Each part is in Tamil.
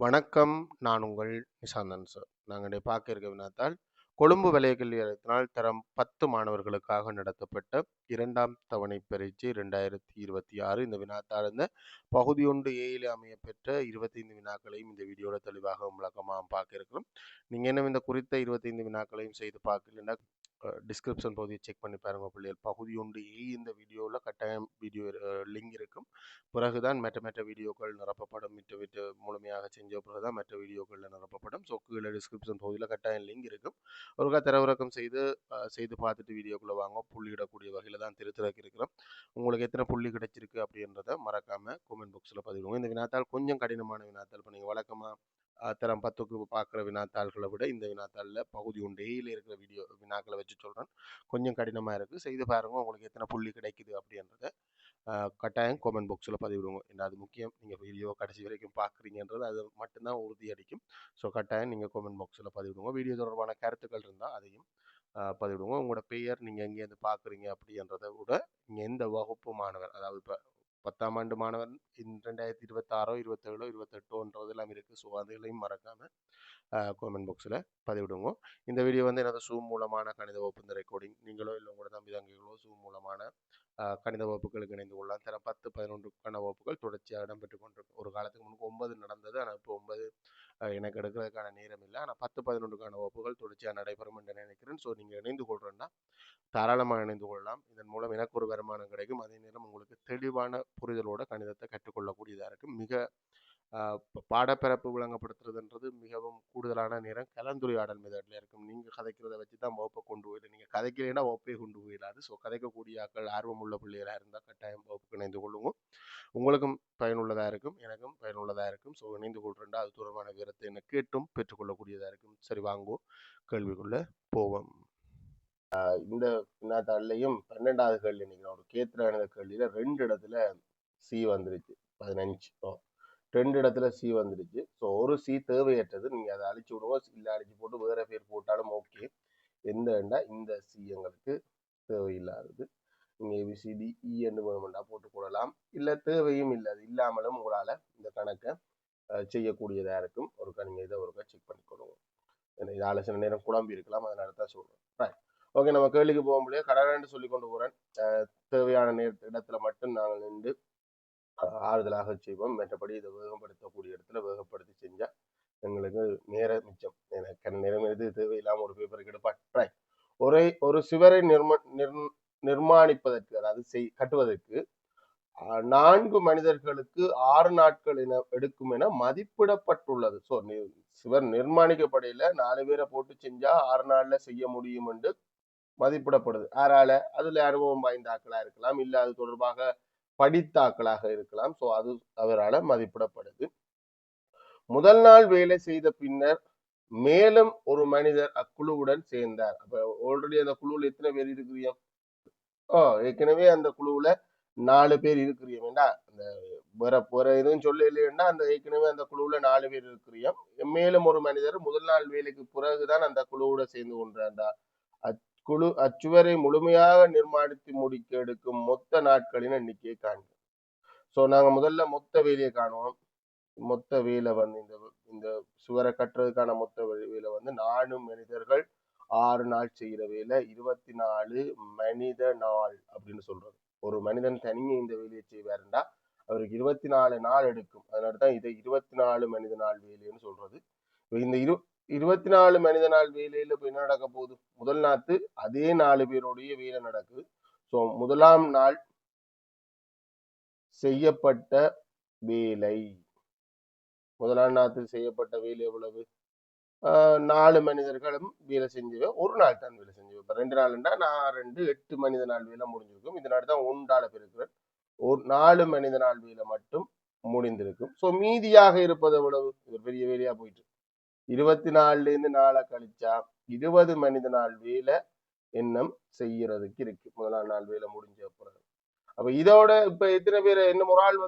வணக்கம். நான் உங்கள் நிசாந்தன் சார். நாங்க இன்றைய பார்க்க இருக்க வினாத்தாள், கொழும்பு வலய கல்வி நிலையத்தினால் தரம் 10 மாணவர்களுக்காக நடத்தப்பட்ட 2ஆம் தவணை பரீட்சை 2026. இந்த வினாத்தாள் பகுதி 1 ஏயிலே அமையப்பெற்ற 25 வினாக்களையும் இந்த வீடியோவில் தெளிவாக விளக்கமாக பார்க்க இருக்கிறோம். நீங்கள் என்ன இந்த குறித்த 25 வினாக்களையும் செய்து பார்க்கலன்னா டிஸ்கிரிப்ஷன் பகுதியை செக் பண்ணி பாருங்க பிள்ளைகள். பகுதி 1 ஏ இந்த வீடியோவில் கட்டாயம் வீடியோ லிங்க் இருக்கும். பிறகுதான் மற்ற வீடியோக்கள் நிரப்பப்படும். விட்டு முழுமையாக செஞ்ச பிறகுதான் மற்ற வீடியோக்களில் நிரப்பப்படும். ஸோ கீழே டிஸ்கிரிப்ஷன் பகுதியில் கட்டாயம் லிங்க் இருக்கும். ஒருக்கா தரவிறக்கம் செய்து பார்த்துட்டு வீடியோக்குள்ளே வாங்க. புள்ளியிடக்கூடிய வகையில் தான் திருத்திறக்கு இருக்கிறோம். உங்களுக்கு எத்தனை புள்ளி கிடைச்சிருக்கு அப்படின்றத மறக்காமல் கமெண்ட் பாக்ஸில் பதிவிடுவோம். இந்த வினாத்தாள் கொஞ்சம் கடினமான வினாத்தாள். இப்போ நீங்கள் வழக்கமாக தரம் 10க்கு பார்க்குற வினாத்தாள்களை விட இந்த வினாத்தாளில் பகுதி 1 ஏயில் இருக்கிற வினாக்களை வச்சு சொல்கிறேன். கொஞ்சம் கடினமாக இருக்குது. செய்து பாருங்கள் உங்களுக்கு எத்தனை புள்ளி கிடைக்குது அப்படின்றத கட்டாயம் கமெண்ட் பாக்ஸில் பதிவிடுங்க. ஏன்னா அது முக்கியம். நீங்கள் வீடியோ கடைசி வரைக்கும் பார்க்குறீங்கன்றது அது மட்டும்தான் உறுதி அளிக்கும். ஸோ கட்டாயம் நீங்கள் கமெண்ட் பாக்ஸில் பதிவிடுங்க. வீடியோ தொடர்பான கருத்துக்கள் இருந்தால் அதையும் பதிவிடுங்க. உங்களோட பெயர், நீங்கள் எங்கேருந்து பார்க்குறீங்க அப்படின்றத விட நீங்கள் எந்த வகுப்பு மாணவர், அதாவது இப்போ 10ஆம் ஆண்டு மாணவர் 2026 27 28 இருக்குது. ஸோ அதுலையும் மறக்காமல் கமெண்ட் பாக்ஸில் பதிவிடுங்க. இந்த வீடியோ எனது சூம் மூலமான கணித வகுப்பு இந்த ரெக்கார்டிங் நீங்களோ இல்லை உங்களோட தம்பி தங்கைகளோ சூம் மூலமான கணித வகுப்புகளுக்கு இணைந்து கொள்ளலாம். தர 10, 11க்கான வகுப்புகள் தொடர்ச்சியாக இடம்பெற்று கொண்டிருக்கும். ஒரு காலத்துக்கு முன்பு 9 நடந்தது. ஆனால் இப்போ 9 எனக்கு எடுக்கிறதுக்கான நேரம் இல்லை. ஆனால் 10, 11க்கான வகுப்புகள் தொடர்ச்சியாக நடைபெறும் என்று நினைக்கிறேன். ஸோ நீங்கள் இணைந்து கொள்றேன்னா தாராளமாக இணைந்து கொள்ளலாம். இதன் மூலம் எனக்கு ஒரு வருமானம் கிடைக்கும். அதே நேரம் உங்களுக்கு தெளிவான புரிதலோட கணிதத்தை கற்றுக்கொள்ளக்கூடியதாக இருக்கும். மிக பாடப்பிறப்பு விளங்கப்படுத்துறதுன்றது மிகவும் கூடுதலான நேரம் கலந்துரையாடல் மெதட்ல இருக்கும். நீங்கள் கதைக்கிறத வச்சு தான் வகுப்பை கொண்டு போயிடு. நீங்கள் கதைக்கிறீங்கன்னா வகுப்பே கொண்டு போயிடாது. ஸோ கதைக்கக்கூடிய ஆக்கள் ஆர்வம் உள்ள பிள்ளைகளாக இருந்தால் கட்டாயம் வகுப்புக்கு இணைந்து கொள்ளுங்க. உங்களுக்கும் பயனுள்ளதாக இருக்கும், எனக்கும் பயனுள்ளதாக இருக்கும். ஸோ இணைந்து கொள்றேன்டா அது தொடர்பான விவரத்தை என்ன கேட்டும் பெற்றுக்கொள்ளக்கூடியதாக இருக்கும். சரி, வாங்குவோம் கேள்விக்குள்ள போவோம். இந்த வினாத்தாள்லையும் 12வது கேள்வி நீங்கள் ஒரு கேத்திர கேள்வியில 2 இடத்துல சி வந்துருச்சு. 15 2 இடத்துல சி வந்துருச்சு. ஸோ ஒரு சி தேவையற்றது. நீங்கள் அதை அழிச்சு விடுவோம். இல்லை அழிச்சு போட்டு வேற பேர் போட்டாலும் ஓகே. எந்த வேண்டா இந்த சி எங்களுக்கு தேவையில்லாதது. நீங்கள் ஏபிசிடி என்று வேணுமெண்டா போட்டு போடலாம். இல்லை தேவையும் இல்லை, அது இல்லாமலும் உங்களால் இந்த கணக்கை செய்யக்கூடியதாக இருக்கும். ஒருக்கா நீங்கள் இதை ஒருக்கா செக் பண்ணிக்கொள்ளுங்க. இதால் சில நேரம் குழம்பி இருக்கலாம், அதனால தான் சொல்கிறேன். Right, okay. நம்ம கேள்விக்கு போக முடியாது. கடகண்டு சொல்லி கொண்டு போகிறேன். தேவையான இடத்துல மட்டும் நாங்கள் நின்று ஆறுதலாக செய்வோம். மற்றபடி இதை வேகப்படுத்தக்கூடிய இடத்துல வேகப்படுத்தி செஞ்சால் எங்களுக்கு நேர மிச்சம். எனக்கு நேரம் எது தேவையில்லாமல் ஒரு பேப்பருக்கு எடுப்பான். ஒரு சுவரை நிர்மாணிப்பதற்கு, அதாவது கட்டுவதற்கு 4 மனிதர்களுக்கு 6 நாட்கள் எடுக்கும் என மதிப்பிடப்பட்டுள்ளது. ஸோ சுவர் நிர்மாணிக்கப்படையில 4 பேரை போட்டு செஞ்சா 6 நாள்ல செய்ய முடியும் என்று மதிப்பிடப்படுது. யாரால? அதுல அனுபவம் வாய்ந்த ஆக்களா இருக்கலாம், இல்ல அது தொடர்பாக படித்த ஆக்களாக இருக்கலாம். ஸோ அது அவரால் மதிப்பிடப்படுது. முதல் நாள் வேலை செய்த பின்னர் மேலும் ஒரு மனிதர் அக்குழுவுடன் சேர்ந்தார். அப்ப ஆல்ரெடி அந்த குழுவில் எத்தனை பேர் இருக்கிறீங்க? ஏற்கனவே அந்த குழுவுல 4 பேர் இருக்கிறீங்கடா. அந்த வேற எதுவும் சொல்ல இல்லையா? அந்த ஏற்கனவே அந்த குழுவுல 4 பேர் இருக்கிறீங்க. மேலும் ஒரு மனிதர் முதல் நாள் வேலைக்கு பிறகுதான் அந்த குழுவோட சேர்ந்து கொண்டாண்டா. அச்சுவரை முழுமையாக நிர்மாணித்து முடிக்க எடுக்கும் மொத்த நாட்களின் எண்ணிக்கையை காண்க. ஸோ நாங்கள் முதல்ல மொத்த வேலையை காணுவோம். மொத்த வேலை இந்த சுவரை கட்டுறதுக்கான மொத்த வேலை 4 மனிதர்கள் 6 நாள் செய்கிற வேலை 24 மனித நாள் அப்படின்னு சொல்றது. ஒரு மனிதன் தனியே இந்த வேலையை செய்வாருண்டா அவருக்கு 24 நாள் எடுக்கும். அதனாலதான் இதை 24 மனித நாள் வேலைன்னு சொல்றது. இந்த 24 மனித நாள் வேலையில இப்ப என்ன நடக்க போகுது? முதல் நாத்து அதே 4 பேருடைய வேலை நடக்குது. ஸோ முதலாம் நாள் செய்யப்பட்ட வேலை, முதலாம் நாத்தில் செய்யப்பட்ட வேலை எவ்வளவு? 4 மனிதர்களும் வேலை செஞ்சவ ஒரு நாள் தான் வேலை செஞ்சவ. இப்ப 2 நாள்ண்டா 2 8 மனித நாள் வேலை முடிஞ்சிருக்கும். இதனால தான் 1 பெருக்கிறேன். ஒரு 4 மனித நாள் வேலை மட்டும் முடிந்திருக்கும். ஸோ மீதியாக இருப்பது எவ்வளவு? இது பெரிய வேலையா போயிட்டு 24ல இருந்து 4 கழிச்சா 20 மனித நாள் வேலை எண்ணம் செய்யறதுக்கு இருக்கு. முதலாம் நாள் வேலை முடிஞ்ச பிறகு. அப்ப இதோட இப்ப எத்தனை பேர் இன்னும் ஒரு ஆள்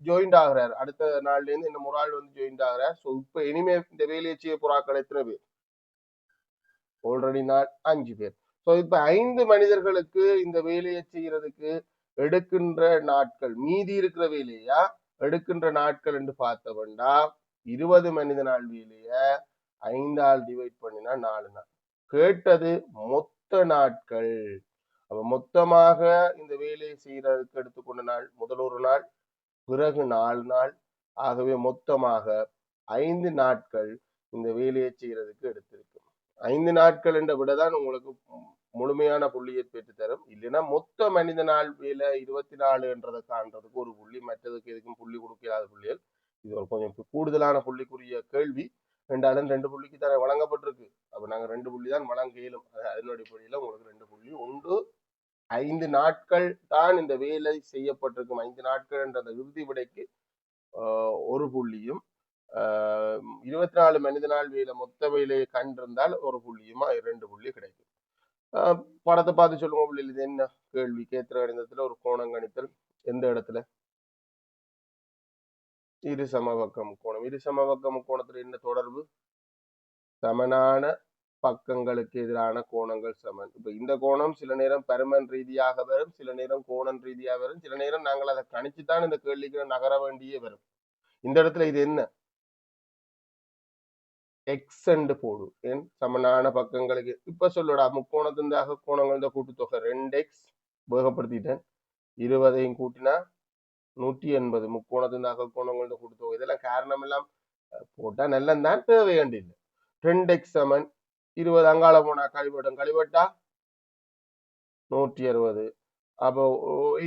ஜாயிண்ட் ஆகுறாரு. அடுத்த நாள்ல இருந்து இன்னும் ஒரு ஆள் ஜாயிண்ட் ஆகுறாரு. ஸோ இப்ப இனிமே இந்த வேலையை செய்ய போறாக்கள் எத்தனை பேர்? ஆல்ரெடி 5 பேர். ஸோ இப்ப 5 மனிதர்களுக்கு இந்த வேலையை செய்யறதுக்கு எடுக்கின்ற நாட்கள், மீதி இருக்கிற வேலையா எடுக்கின்ற நாட்கள் என்று பார்த்தவண்டா 20 மனித நாள் வேலைய 5ஆல் டிவைட் பண்ணினா 4 நாள். கேட்டது மொத்த நாட்கள். அப்ப மொத்தமாக இந்த வேலையை செய்யறதுக்கு எடுத்துக்கொண்ட நாள் முதல் ஒரு நாள், பிறகு 4 நாள். ஆகவே மொத்தமாக 5 நாட்கள் இந்த வேலையை செய்யறதுக்கு எடுத்திருக்கு. 5 நாட்கள் என்ற விடதான் உங்களுக்கு முழுமையான புள்ளியை பெற்று தரும். இல்லைன்னா மொத்த மனித நாள் வேலை 24என்றதை காண்றதுக்கு ஒரு புள்ளி, மற்றதுக்கு எதுக்கும் புள்ளி கொடுக்காத புள்ளிகள். இது ஒரு கொஞ்சம் கூடுதலான புள்ளிக்குரிய கேள்வி. ரெண்டாலும் 2 புள்ளிக்கு தானே வழங்கப்பட்டிருக்கு. அப்ப நாங்க 2 புள்ளி தான் வழங்க இயலும். அதனுடைய அடிப்படையில உங்களுக்கு 2 புள்ளி. 5 நாட்கள் தான் இந்த வேலை செய்யப்பட்டிருக்கும். 5 நாட்கள் என்ற அந்த இறுதி விடைக்கு ஒரு புள்ளியும், 24 மனித நாள் வேலை மொத்த வேலையை கண்டிருந்தால் ஒரு புள்ளியுமா 2 புள்ளி கிடைக்கும். படத்தை பார்த்து சொல்லுங்க புள்ளியில். இது என்ன கேள்வி? கேத்திர கணிதத்துல ஒரு கோணம் கணித்தல். எந்த இடத்துல? இரு சமபக்க முக்கோணம். இரு சமபக்க முக்கோணத்துல என்ன தொடர்பு? சமனான பக்கங்களுக்கு எதிரான கோணங்கள் சமன். இப்ப இந்த கோணம் சில நேரம் பருமன் ரீதியாக வரும், சில நேரம் கோணம் ரீதியாக வரும், சில நேரம் நாங்கள் அதை கணிச்சுத்தான் இந்த கேள்விக்கு நகர வேண்டியே வரும். இந்த இடத்துல இது என்ன? எக்ஸ் என்று போடு. ஏன் சமனான பக்கங்களுக்கு இப்ப சொல்லடா, முக்கோணத்தின் கோணங்கள் கூட்டுத்தொகை 2x வேகப்படுத்திட்டேன். 20ஐயும் கூட்டினா 180. முக்கோணத்தின் கோணங்கள் கூட்டுத்தொகை. இதெல்லாம் காரணம் எல்லாம் போட்டா நல்லந்தான், தேவை வேண்டியது. 2x சமன் 20 அங்கால போனா கழிவட்டம், கழிவட்டா 160. அப்போ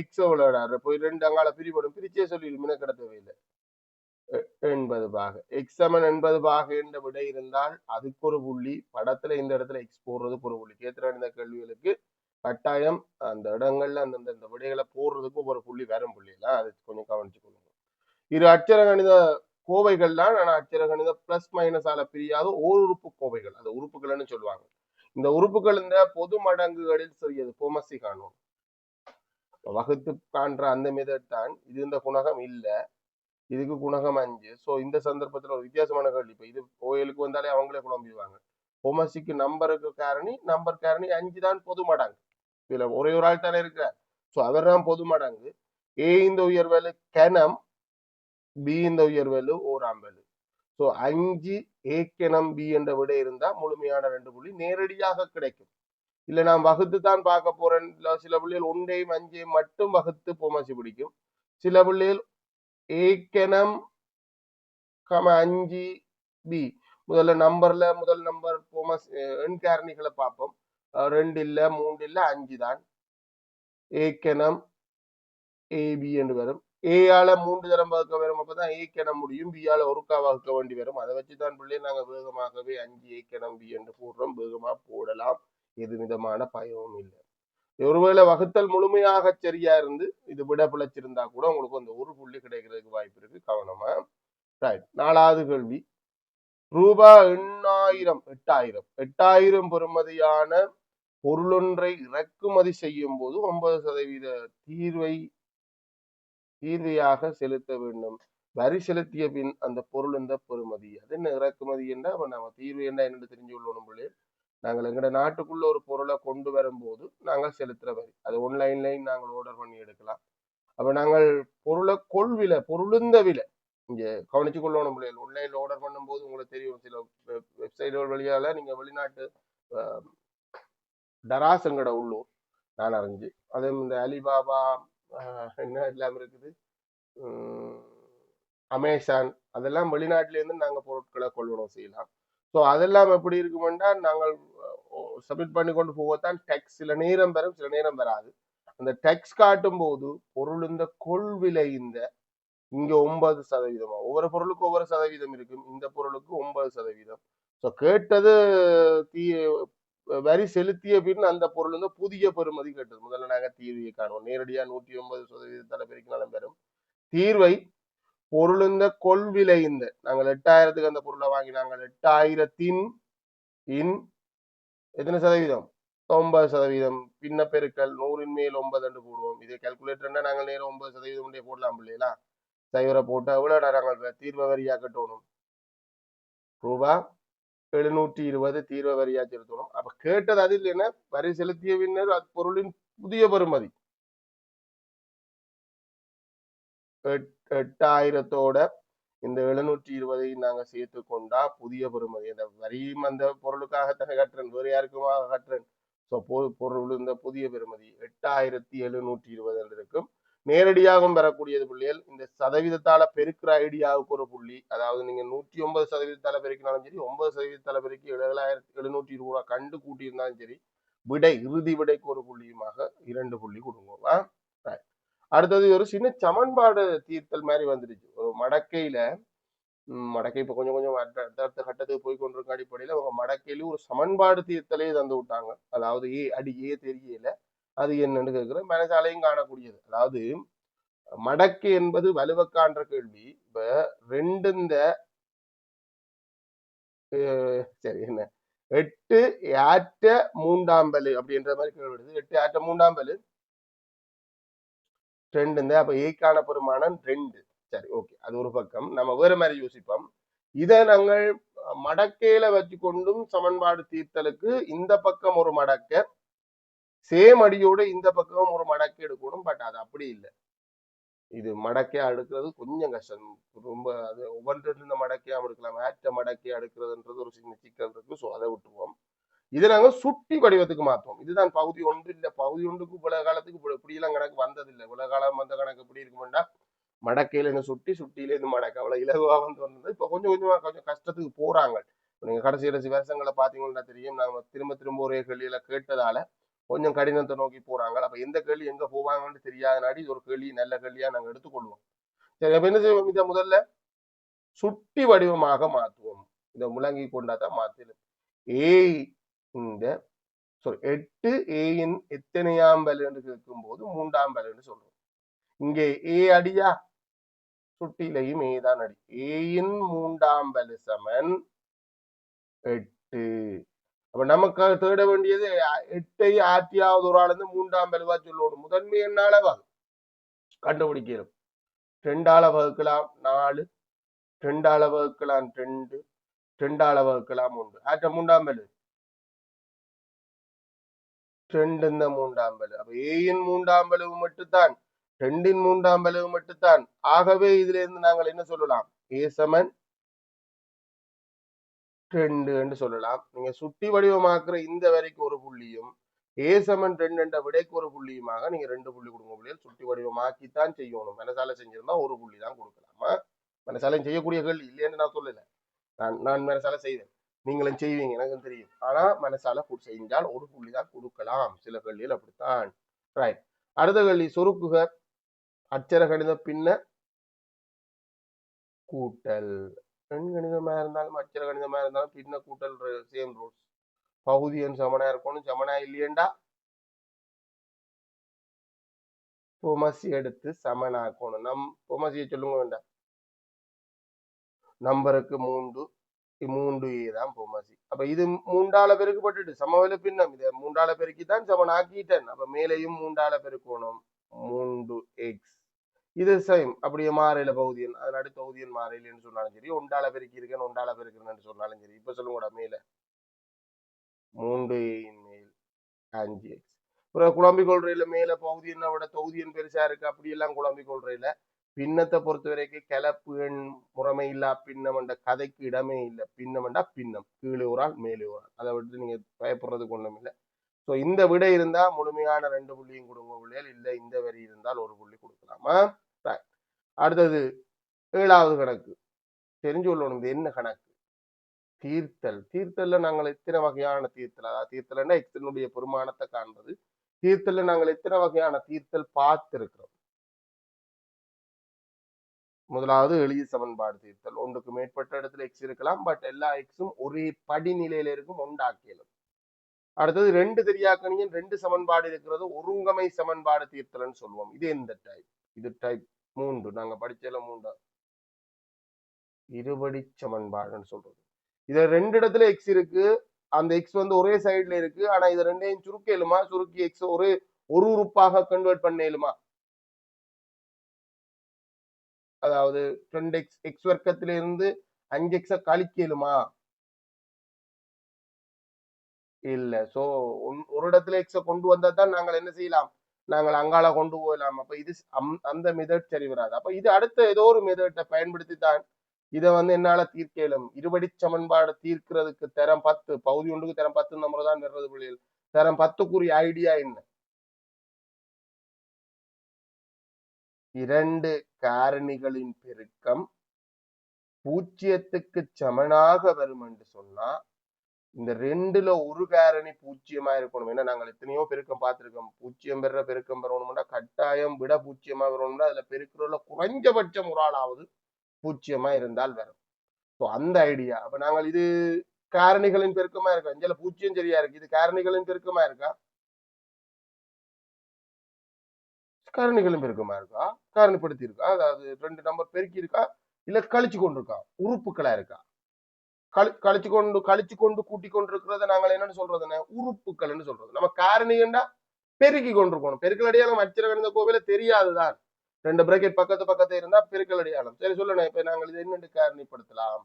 எக்ஸ் எவ்வளவு போய் 2 அங்கால பிரிபடும், பிரிச்சே சொல்லிடு, மினக்கட தேவையில்லை. 80 பாக. எக்ஸ் சமன் 80 பாக என்ற விடை இருந்தால் அதுக்கு ஒரு புள்ளி. படத்துல இந்த இடத்துல எக்ஸ் போடுறதுக்கு ஒரு புள்ளி. கேத்திர இந்த கேள்விகளுக்கு கட்டாயம் அந்த இடங்கள்ல அந்த விடைகளை போடுறதுக்கு ஒரு புள்ளி வரும். புள்ளி எல்லாம் அது கொஞ்சம் கவனிச்சுக்கொள்ளுங்க. இரு அச்சர கணித கோவைகள் தான். ஆனா அச்சர கணித பிளஸ் மைனஸ் ஆல பிரியாத ஓர் உறுப்பு கோவைகள், அந்த உறுப்புகள்னு சொல்லுவாங்க. இந்த உறுப்புகள் இந்த பொது மடங்குகளில் சிறியது. பொமசி காணும் வகுத்து காண்ற அந்த மெதட் தான். இது இந்த குணகம் இல்ல, இதுக்கு குணகம் 5. ஸோ இந்த சந்தர்ப்பத்தில் ஒரு வித்தியாசமான கேள்வி. இப்போ இது கோயிலுக்கு வந்தாலே அவங்களே குழம்பிடுவாங்க. பொமசிக்கு நம்பருக்கு காரணி, நம்பர் காரணி 5 தான் பொது மடங்கு. இதுல ஒரே ஒரு ஆள் தானே இருக்கிறார். ஸோ அவர் தான் பொது மடங்கு. ஏ இந்த உயர்வலு கனம், பி இந்த உயர்வலு ஓராம்பலு. ஸோ 5 ஏ கனம் பி என்ற விடை இருந்தா முழுமையான 2 புள்ளி நேரடியாக கிடைக்கும். இல்ல நான் வகுத்து தான் பார்க்க போறேன். சில புள்ளிகள் 1ஐயும் 5ஐயும் மட்டும் வகுத்து பொமசி பிடிக்கும். சில புள்ளிகள் ஏக்கனம் 5 பி முதல்ல நம்பர்ல முதல் நம்பர் போமஸ் எண் காரணிகளை பார்ப்போம். 2 இல்ல, 3 இல்ல, 5 தான். ஏக்கனம் ஏபி என்று வரும். ஏயால 3 தரம் வகுக்க வரும். அப்பதான் ஏக்கனம் முடியும். பியால ஒருக்கா வகுக்க வேண்டி வரும். அதை வச்சுதான் பிள்ளை நாங்க வேகமாகவே 5 ஏக்கனம் பி என்று போடுறோம். வேகமா போடலாம், எது விதமான பயமும் இல்லை. ஒருவேளை வகுத்தல் முழுமையாக சரியா இருந்து இது விட பிழைச்சிருந்தா கூட உங்களுக்கு அந்த ஒரு புள்ளி கிடைக்கிறதுக்கு வாய்ப்பு இருக்கு. கவனமா. ரைட். 4வது கேள்வி. ரூபாய் 8000 பெறுமதியான பொருளொன்றை இறக்குமதி செய்யும் போது 9% தீர்வையாக செலுத்த வேண்டும். வரி செலுத்திய பின் அந்த பொருள் இந்த பெறுமதி. அது என்ன இறக்குமதி என்றா நம்ம தீர்வு என்ன என்னன்னு தெரிஞ்சு கொள்ளணும் பிள்ளை. நாங்கள் எங்கட நாட்டுக்குள்ள ஒரு பொருளை கொண்டு வரும்போது நாங்கள் செலுத்துற வரி. அது ஆன்லைன்லையும் நாங்கள் ஆர்டர் பண்ணி எடுக்கலாம். அப்ப நாங்கள் பொருளை கொள்விலை, பொருளுந்த விலை இங்க கவனிச்சு கொள்ளணும் பிள்ளைகள். ஆன்லைன்ல ஆர்டர் பண்ணும் போது உங்களுக்கு தெரியும், சில வெப்சைட்கள் வழியால நீங்க வெளிநாட்டு டராசங்கட உள்ளூர் நான் அறிஞ்சு, அதே இந்த அலிபாபா என்ன எல்லாம் இருக்குது, அமேசான், அதெல்லாம் வெளிநாட்டில இருந்து நாங்க பொருட்களை கொள்வனம் செய்யலாம். ஸோ அதெல்லாம் எப்படி இருக்குமெண்டா நாங்கள் சப்மிட் பண்ணி கொண்டு போகத்தான் டேக்ஸ் சில நேரம் வரும், சில நேரம் வராது. அந்த டேக்ஸ் காட்டும் போது பொருள் இந்த கொள்விலை இந்த இங்க 9%. ஒவ்வொரு பொருளுக்கும் ஒவ்வொரு சதவீதம் இருக்கும். இந்த பொருளுக்கு 9%. ஸோ கேட்டது வரி செலுத்திய பின் அந்த பொருள் வந்து புதிய பெறுமதி கேட்டது. முதல்ல நாங்க தீர்வையை காணுவோம். நேரடியா 109% பெருக்கினாலும் பெறும். தீர்வை பொருள் இந்த கொள்விலை இந்த நாங்கள் 8000க்கு அந்த பொருளை வாங்கி நாங்கள் 8000 எத்தனை சதவீதம்? 9%. பின்ன பெருக்கல் 100 மேல் 9 என்று போடுவோம். இதே கால்குலேட்டர் நாங்கள் நேரம் 9% போடலாம் இல்லையா? சைவரை போட்டு எவ்வளோ நாங்கள் தீர்வை வரியா கட்டணும்? ரூபா 720 தீர்வை வரியா செலுத்தணும். அப்ப கேட்டது அது இல்லைன்னா வரி செலுத்திய பின்னர் பொருளின் புதிய பெறுமதி 8000 இந்த 720 நாங்க சேர்த்து கொண்டா புதிய பெறுமதி, இந்த வரியும் அந்த பொருளுக்காகத்தானே கட்டுறேன், வேறு யாருக்குமா கட்டுறேன். ஸோ பொருள் இந்த புதிய பெறுமதி 8720 என்று இருக்கும். நேரடியாகவும் பெறக்கூடியது புள்ளிகள். இந்த சதவீதத்தால பெருக்கிற ஐடியாவுக்கு ஒரு புள்ளி, அதாவது நீங்க 109% பெருக்கினாலும் சரி, 9% பெருக்கி 7720 கண்டு கூட்டியிருந்தாலும் சரி, விடை இறுதி விடைக்கு ஒரு புள்ளியுமாக 2 புள்ளி கொடுங்க. அடுத்தது ஒரு சின்ன சமன்பாடு தீர்த்தல் மாதிரி வந்துருச்சு. ஒரு மடக்கையில மடக்கை இப்ப கொஞ்சம் கொஞ்சம் அடுத்த கட்டத்துக்கு போய் கொண்டிருக்க அடிப்படையில அவங்க மடக்கையில ஒரு சமன்பாடு தீர்த்தலே தந்து விட்டாங்க. அதாவது அடி தெரியல, அது என்னன்னு கேட்கிறேன், மனசாலையும் காணக்கூடியது. அதாவது மடக்கு என்பது வலுவக்கான்ற கேள்வி. இப்ப ரெண்டு இந்த சரி என்ன 8 ஆற்ற மூண்டாம்பலு அப்படின்ற மாதிரி கேள்வி. 8 ஆற்ற மூண்டாம்பலு 2 அப்ப ஏக்கான பெருமானம் 2. சரி, ஓகே, அது ஒரு பக்கம். நம்ம வேற மாதிரி யோசிப்போம். இதை நாங்கள் மடக்கையில வச்சு கொண்டும் சமன்பாடு தீர்த்தலுக்கு இந்த பக்கம் ஒரு மடக்க, சேம் அடியோட இந்த பக்கம் ஒரு மடக்கை எடுக்கணும். பட் அது அப்படி இல்லை. இது மடக்கையா எடுக்கிறது கொஞ்சம் கஷ்டம். ரொம்ப அது ஒவ்வொன்றிலிருந்து இந்த மடக்கையா எடுக்கலாம். ஆற்ற மடக்கையா எடுக்கிறதுன்றது ஒரு சின்ன சிக்கல் இருக்கு. ஸோ அதை விட்டுருவோம். இதை நாங்கள் சுட்டி வடிவத்துக்கு மாற்றுவோம். இதுதான் பகுதி 1 இல்லை. பகுதி 1க்கு உலக காலத்துக்கு இப்படியெல்லாம் கணக்கு வந்ததில்லை. உலக காலம் வந்த கணக்கு எப்படி இருக்குமெண்டா, மடக்கையில இருந்து சுட்டியில இருந்து மடக்கை அவ்வளவு இலகுவா வந்தது. இப்ப கொஞ்சம் கொஞ்சமா கொஞ்சம் கஷ்டத்துக்கு போறாங்க. நீங்க கடைசி வருஷங்களை பாத்தீங்கன்னா தெரியும், நாங்க திரும்ப திரும்ப ஒரே கேள்வியில கேட்டதால கொஞ்சம் கடினத்தை நோக்கி போறாங்க. அப்ப எந்த கேள்வி எங்க போவாங்கன்னு தெரியாத நாடி ஒரு கேள்வி நல்ல கேள்வியா நாங்க எடுத்துக்கொள்வோம். சரி, அப்ப என்ன செய்வோம், இதை முதல்ல சுட்டி வடிவமாக மாற்றுவோம். இதை முழங்கி கொண்டாதான் மாத்திடும். இந்த 8 ஏயின் எத்தனையாம் பலு என்று கேட்கும் போது 3ஆம் பலுன்னு சொல்றோம். இங்கே அடியா, சுட்டிலையும் ஏதான் அடி. ஏயின் 3ஆம் பலு சமன் 8. அப்ப நமக்கு தேட வேண்டியது 8ஐ ஆற்றியாவது ஒரு ஆள் 3ஆம் பலுவா சொல்லணும். முதன்மை என்ன அளவா கண்டுபிடிக்கிறோம். 2ஆல வகுக்கலாம் 4, 2ஆல வகுக்கலாம் 2, 2ஆல வகுக்கலாம் 1. ஆற்ற 3ஆம் பலு 2 இந்த 3ஆம் பலு. அப்ப ஏயின் 3ஆம் பலுவு மட்டும்தான், 2இன் 3ஆம் பலுவு மட்டும்தான். ஆகவே இதுல இருந்து நாங்கள் என்ன சொல்லலாம், ஏ சமன் 2 என்று சொல்லலாம். நீங்க சுட்டி வடிவமாக்குற இந்த வரைக்கும் ஒரு புள்ளியும், ஏ சமன் 2 என்ற விடைக்கு ஒரு புள்ளியுமாக நீங்க 2 புள்ளி கொடுங்க. புள்ளிகள் சுட்டி வடிவமாக்கித்தான் செய்யணும். மனசால செஞ்சிருந்தா ஒரு புள்ளி தான் கொடுக்கலாமா. மனசாலையும் செய்யக்கூடிய கேள்வி இல்லைன்னு நான் சொல்லல. நான் மனசால செய்தேன், நீங்களும் செய்வீங்க எனக்கும் தெரியும். ஆனா மனசால செஞ்சால் ஒரு புள்ளி தான் கொடுக்கலாம். சில கேள்விகள் அப்படித்தான். ரைட். அடுத்த கேள்வி, சொருக்குக அச்சர கணித பின்ன கூட்டல். எண் கணிதமா இருந்தாலும் அச்சர கணிதமா இருந்தாலும் பின்ன கூட்டல் சேம் ரூல்ஸ். பகுதி எண் சமனா இருக்கணும். சமனா இல்லையண்டா பொமசி எடுத்து சமனாக்கணும். பொமசியை சொல்லுங்க வேண்டாம். நம்பருக்கு 3 தான் பொமசி. அப்ப இது 3ஆல பெருக்கப்பட்டுட்டு சமவெளி பின்னம். இதை 3ஆல பெருக்கித்தான் சமனாக்கிட்டேன். அப்ப மேலையும் 3ஆல பெருக்கணும். 3x. இது சேம் அப்படியே மாறையில பகுதி எண், அதன் அடுத்த பகுதி எண் மாறையிலன்னு சொன்னாலும் சரி, 1ஆல பெருக்கி இருக்கேன் 1ஆல பெருக்கிறேன்னு சொன்னாலும் சரி. இப்ப சொல்லுங்கடா, மேல 3 மேல் 5x. அப்புறம் குழம்பிக் கொள்றையில மேல பகுதி எண்ணை விட தொகுதி எண் பெருசா இருக்கு, அப்படியெல்லாம் குழம்பிக் கொள்றையில பின்னத்தை பொறுத்த வரைக்கும் கிளப்பு எண் முறைமை இல்லா பின்னம் என்ற கதைக்கு இடமே இல்லை. பின்னம் என்றா பின்னம், கீழே ஒரு ஆள் மேலே ஒரு ஆள். அதை விட்டு நீங்க பயப்படுறதுக்கு ஒண்ணும் இல்லை. ஸோ இந்த விடை இருந்தா முழுமையான 2 புள்ளியும் கொடுங்க பிள்ளைகள். இல்லை இந்த வரி இருந்தால் ஒரு புள்ளி கொடுக்கலாமா. அடுத்தது 7வது கணக்கு. தெரிஞ்சு கொள்ளணும், இது என்ன கணக்கு, தீர்த்தல். தீர்த்தல்ல நாங்கள் எத்தனை வகையான தீர்த்தல், அதாவது தீர்த்தல்னா எக்ஸினுடைய பெருமானத்தை காண்பது. தீர்த்தல்ல நாங்கள் எத்தனை வகையான தீர்த்தல் பார்த்திருக்கிறோம். முதலாவது எளிய சமன்பாடு தீர்த்தல். ஒன்றுக்கு மேற்பட்ட இடத்துல எக்ஸ் இருக்கலாம், பட் எல்லா எக்ஸும் ஒரே படிநிலையில இருக்கும், ஒன்றாக்கியலும். அடுத்தது 2 தெரியாக்கணியும் 2 சமன்பாடு இருக்கிறது, ஒருங்கமை சமன்பாடு தீர்த்தல்னு சொல்லுவோம். இது எந்த டைப், இது டைப் 3. நாங்க படிச்சல 3 இருபடி சமன்பாடுன்னு சொல்றது. இதுல 2 இடத்துல எக்ஸ் இருக்கு, அந்த எக்ஸ் ஒரே சைடுல இருக்கு. ஆனா இது ரெண்டையும் சுருக்கலுமா, சுருக்கி எக்ஸ் ஒரு உறுப்பாக கன்வெர்ட் பண்ணலுமா. அதாவது 2x எக்ஸ் வர்க்கத்திலிருந்து 5x கழிக்கலுமா, இல்ல. சோ ஒரு இடத்துல எக்ஸ கொண்டு வந்தா தான் நாங்கள் என்ன செய்யலாம், நாங்கள் அங்கால கொண்டு போகலாம். அப்ப இது அந்த மெத்தட் சரி வராது. அப்ப இது அடுத்த ஏதோ ஒரு மெத்தட்டை பயன்படுத்தி தான் இதை வந்து என்னால தீர்க்க இயலும். இருபடி சமன்பாடு தீர்க்கிறதுக்கு தரம் 10 பகுதி ஒன்றுக்கு தரம் 10 நம்ம தான் வர்றது பிள்ளைகள். தரம் 10க்குரிய ஐடியா என்ன? இரண்டு காரணிகளின் பெருக்கம் பூஜ்ஜியத்துக்கு சமனாக வரும் என்று சொன்னா இந்த ரெண்டுல ஒரு காரணி பூஜ்ஜியமா இருக்கணும். ஏன்னா நாங்கள் எத்தனையோ பெருக்கம் பார்த்திருக்கோம். பூஜ்ஜியம் பெற பெருக்கம் பெறணும்னா கட்டாயம் விட பூஜ்ஜியமா வரணும்னா அதுல பெருக்கிறதுல குறைஞ்சபட்சம் ஒரு ஆளாவது பூஜ்ஜியமா இருந்தால் வரும். அந்த ஐடியா. அப்ப நாங்கள் இது காரணிகளின் பெருக்கமா இருக்கா? இங்க பூஜ்ஜியம் சரியா இருக்கு. இது காரணிகளின் பெருக்கமா இருக்கா? காரணிகளின் பெருக்கமா இருக்கா? காரணிப்படுத்தி இருக்கா? அதாவது ரெண்டு நம்பர் பெருக்கி இருக்கா? இல்ல கழிச்சு கொண்டிருக்கா? உறுப்புகளா இருக்கா? கழிச்சு கொண்டு கூட்டி கொண்டிருக்கிறத நாங்கள் என்னன்னு சொல்றதுன்னு உறுப்புகள்னு சொல்றது. நம்ம காரணிகண்டா பெருக்கி கொண்டிருக்கணும். பெருக்கல் அடையாளம் அச்சர கணித கோவில தெரியாதுதான். ரெண்டு பிரேக்கெட் பக்கத்து இருந்தா பெருக்கல் அடையாளம். சரி சொல்லணும். இப்ப நாங்கள் இது என்னென்று காரணிப்படுத்தலாம்?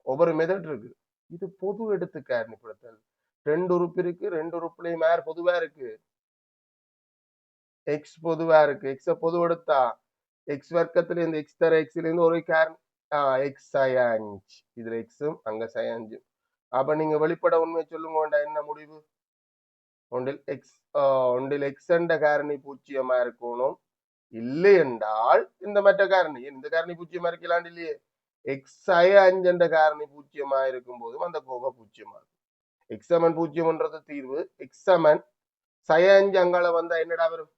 ஒவ்வொரு மெதட் இருக்கு. இது பொது எடுத்து காரணிப்படுத்தல். ரெண்டு உறுப்பு இருக்கு. ரெண்டு உறுப்புலையும் யார் பொதுவா இருக்கு? எக்ஸ் பொதுவா இருக்கு. எக்ஸ பொது எடுத்தா எக்ஸ் வர்க்கத்துல இருந்து எக்ஸ் தர எக்ஸ்ல இருந்து ஒரு காரணி எக்ஸ் சயஞ்சு. இதுல எக்ஸும் அங்க சயஞ்சு. அப்ப நீங்க வெளிப்பட உண்மை சொல்லுங்க. என்ன முடிவு? ஒன்றில் எக்ஸ் என்ற காரணி பூஜ்ஜியமா இருக்கணும். இல்லை என்றால் இந்த மற்ற காரணி இந்த காரணி பூஜ்ஜியமா இருக்கலான் இல்லையே. எக்ஸ் அஞ்சு என்ற காரணி பூஜ்ஜியமா இருக்கும் போதும் அந்த கோவை பூஜ்ஜியமா இருக்கும். எக்ஸமன் பூஜ்ஜியம்ன்றது தீர்வு. எக்ஸமன் அஞ்சு அங்கால வந்தா என்னடா வரும்?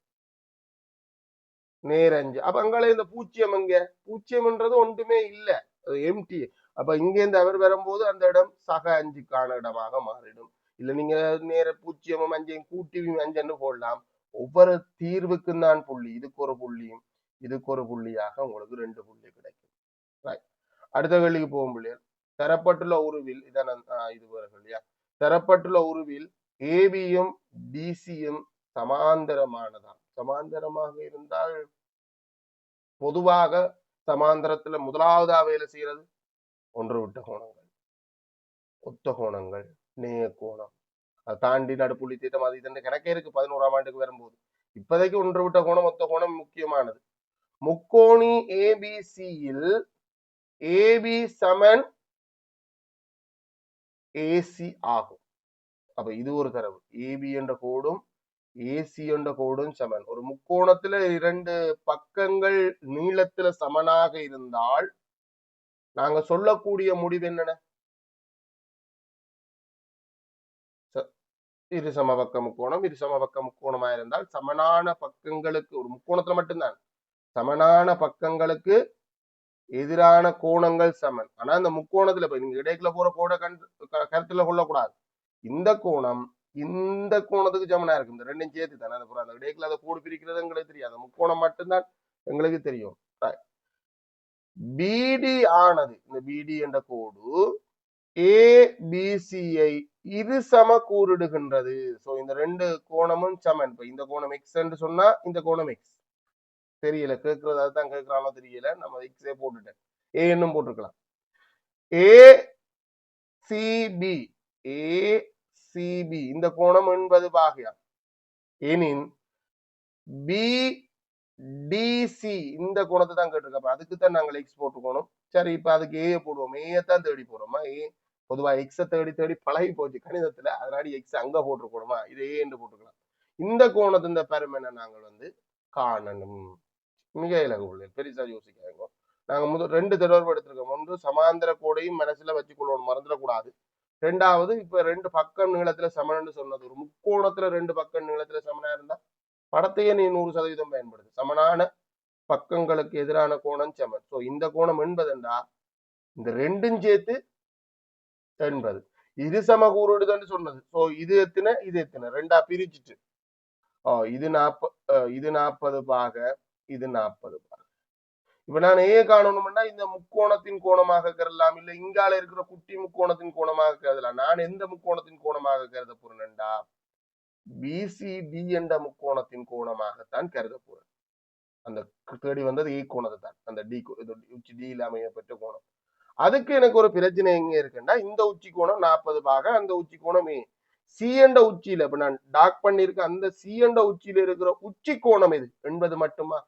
நேரஞ்சு. அப்ப அங்கால இந்த பூஜ்ஜியம் எங்க? பூஜ்ஜியம்ன்றது ஒன்றுமே இல்லை. அது எம்டி. அப்ப இங்கேருந்து அவர் வரும்போது அந்த இடம் சக அஞ்சுக்கான இடமாக மாறிடும். இல்ல நீங்க நேர பூஜ்ஜியமும் அஞ்சையும் கூட்டி அஞ்சுன்னு போடலாம். ஒவ்வொரு தீர்வுக்கும் தான் புள்ளி. இதுக்கு ஒரு புள்ளியும் இதுக்கு ஒரு புள்ளியாக உங்களுக்கு ரெண்டு புள்ளி கிடைக்கும். அடுத்த கேள்விக்கு போகும் பிள்ளைகள். தரப்பட்டுள்ள உருவில் இதான் இது வருது இல்லையா? தரப்பட்டுள்ள உருவில் ஏபியும் டிசியும் சமாந்தரமானதா? சமாந்தரமாக இருந்தால் பொதுவாக சமாந்தரத்துல முதலாவதா வேலை செய்யறது ஒன்று விட்ட கோணங்கள், ஒத்த கோணங்கள், நேய கோணம். அதை தாண்டி நடுப்புள்ளி தீட்டம் அது இதன் கணக்கே இருக்கு 11ஆம் ஆண்டுக்கு வரும்போது. இப்போதைக்கு ஒன்று விட்ட கோணம் ஒத்த கோணம் முக்கியமானது. முக்கோணி ஏபிசியில் ஏபி சமன் ஏசி ஆகும். அப்ப இது ஒரு தரவு. ஏபி என்ற கோடும் ஏசி என்ற கோடும் சமன். ஒரு முக்கோணத்துல இரண்டு பக்கங்கள் நீளத்துல சமனாக இருந்தால் நாங்க சொல்லக்கூடிய முடிவு என்னென்ன? இரு சமபக்க முக்கோணம். இரு சமபக்க முக்கோணமா இருந்தால் சமனான பக்கங்களுக்கு ஒரு முக்கோணத்துல மட்டும்தான் சமனான பக்கங்களுக்கு எதிரான கோணங்கள் சமன். ஆனா இந்த முக்கோணத்துல இப்ப நீங்க இடைக்குள்ள போற கோட கருத்துல கொள்ளக்கூடாது. இந்த கோணம் இந்த கோணத்துக்கு சமனா இருக்கு. இந்த ரெண்டும் சேர்த்து தானே அந்த இடைக்குள்ள அதை கோடு பிரிக்கிறது எங்களுக்கு தெரியாது. முக்கோணம் மட்டும்தான் எங்களுக்கு தெரியும். பிடி ஆனது இந்த பிடி என்ற கோடு ஏபிசியை இரு சம கூறிடுகின்றது. சோ இந்த ரெண்டு கோணமும் சமன். இப்ப இந்த கோணம் எக்ஸ் என்று சொன்னா இந்த கோணம் எக்ஸ். தெரியல, கேட்கறது அதுதான் கேட்கறானோ தெரியல. நம்ம எக்ஸே போட்டுட்டேன். ஏ என்னும் போட்டிருக்கலாம். ஏசிபி ஏசிபி இந்த கோணம் 80 பாகையா எனின் பிடிசி இந்த கோணத்தை தான் கேட்டிருக்கோம். அதுக்கு தான் நாங்கள் எக்ஸ் போட்டுக்கணும். சரி, இப்ப அதுக்கு ஏ போடுவோம். ஏ தான் தேடி போறோமா? ஏ பொதுவா எக்ஸ தேடி தேடி பழகி போச்சு கணிதத்துல. அதனால எக்ஸ் அங்க போட்டுருக்கணுமா? இது ஏ என்று போட்டுக்கலாம். இந்த கோணத்தின் பெருமென நாங்கள் வந்து காணணும். மிக இலகு பெருசா யோசிக்காங்க. நாங்க முதல் ரெண்டு தொடர்பு எடுத்திருக்கோம். ஒன்று சமாந்தர கோடையும் மனசுல வச்சுக்கொள்ளணும், மறந்துடக்கூடாது. ரெண்டாவது இப்ப ரெண்டு பக்கம் நீளத்துல சமன்னு சொன்னது. ஒரு முக்கோணத்துல ரெண்டு பக்கம் நீளத்துல சமனா இருந்தா படத்தையே நீ 100% பயன்படுது. சமனான பக்கங்களுக்கு எதிரான கோணம் சமன். சோ இந்த கோணம் 80 இந்த ரெண்டும் சேர்த்து 80. இது சமகூறுடுதுன்னு சொன்னது. சோ இது எத்தனை ரெண்டா பிரிச்சுட்டு இது 40 பாக இது 40 பாக. இப்ப நான் ஏ காணணும்னா இந்த முக்கோணத்தின் கோணமாக கருதலாம். இல்ல இங்கால இருக்கிற குட்டி முக்கோணத்தின் கோணமாக கருதலாம். நான் எந்த முக்கோணத்தின் கோணமாக கருத போறேன்டா பிசிடி என்ற முக்கோணத்தின் கோணமாகத்தான் கருத போறேன். அந்த தேடி வந்தது ஏ கோணத்தை தான். அந்த டி உச்சி டியில் அமையப்பட்ட கோணம். அதுக்கு எனக்கு ஒரு பிரச்சனை எங்க இருக்குன்னா இந்த உச்சி கோணம் 40 பாக அந்த உச்சி கோணம் ஏ. சி என்ற உச்சியில இப்ப நான் டாக் பண்ணிருக்க அந்த சி என்ற உச்சியில இருக்கிற உச்சி கோணம் எது 80 மட்டுமா?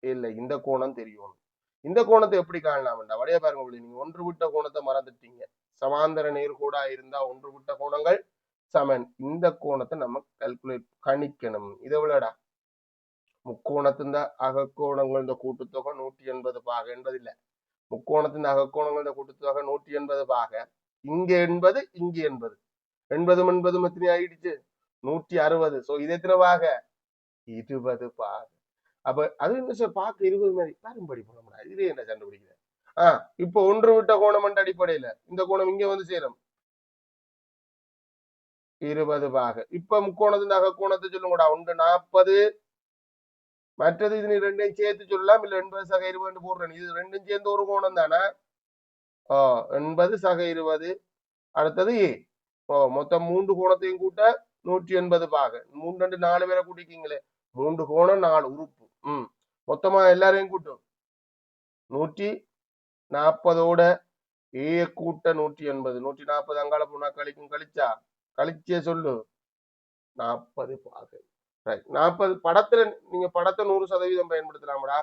இல்ல இந்த கோணம் தெரியும். இந்த கோணத்தை எப்படி காணலாம்டா? வடைய பாருங்க, நீங்க ஒன்று விட்ட கோணத்தை மறந்துட்டீங்க. சமாந்தர நேர்கோடா இருந்தா ஒன்று விட்ட கோணங்கள் சமன். இந்த கோணத்தை நம்ம கால்குலேட் கணிக்கணும். இதை விடடா முக்கோணத்தின் அகக்கோணங்கள் இந்த கூட்டுத்தொகை 180 பாக என்பது இல்ல. முக்கோணத்தின் அகக்கோணங்கள் கூட்டுத்தொகை 180 பாக. இங்க எண்பது, இங்க எண்பது. 80 எத்தனை ஆயிடுச்சு? 160. சோ இது எத்தனை பாக? 20 பாக. அப்ப அது என்ன சார் பார்க்க 20 மாதிரி பாரும்படி போனோம்னா இது என்ன கண்டுபிடிக்கிறேன். இப்போ ஒன்று விட்ட கோணம் என்ற அடிப்படையில இந்த கோணம் இங்க வந்து சேரும் 20 பாக. இப்ப முக்கோணத்தின் அகக்கோணத்தை சொல்லுங்கடா. 140. மற்றது இது நீ ரெண்டையும் சேர்த்து சொல்லலாம். இல்ல 80 சக 20 போடுறேன். இது ரெண்டும் சேர்ந்து ஒரு கோணம் தானே. 80 சக 20. அடுத்தது மொத்தம் 3 கோணத்தையும் கூட்ட 180 பாக. 3 4 பேரை கூட்டிக்கீங்களே. 3 கோணம் 4 உறுப்பு. மொத்தமா எல்லாரையும் கூட்டும் 140ஓட கூட்ட 180. 140 அங்கால போனா கழிக்கும். கழிச்சே சொல்லு 40 பாகை. 40 படத்துல நீங்க படத்தை 100% பயன்படுத்தலாம்டா.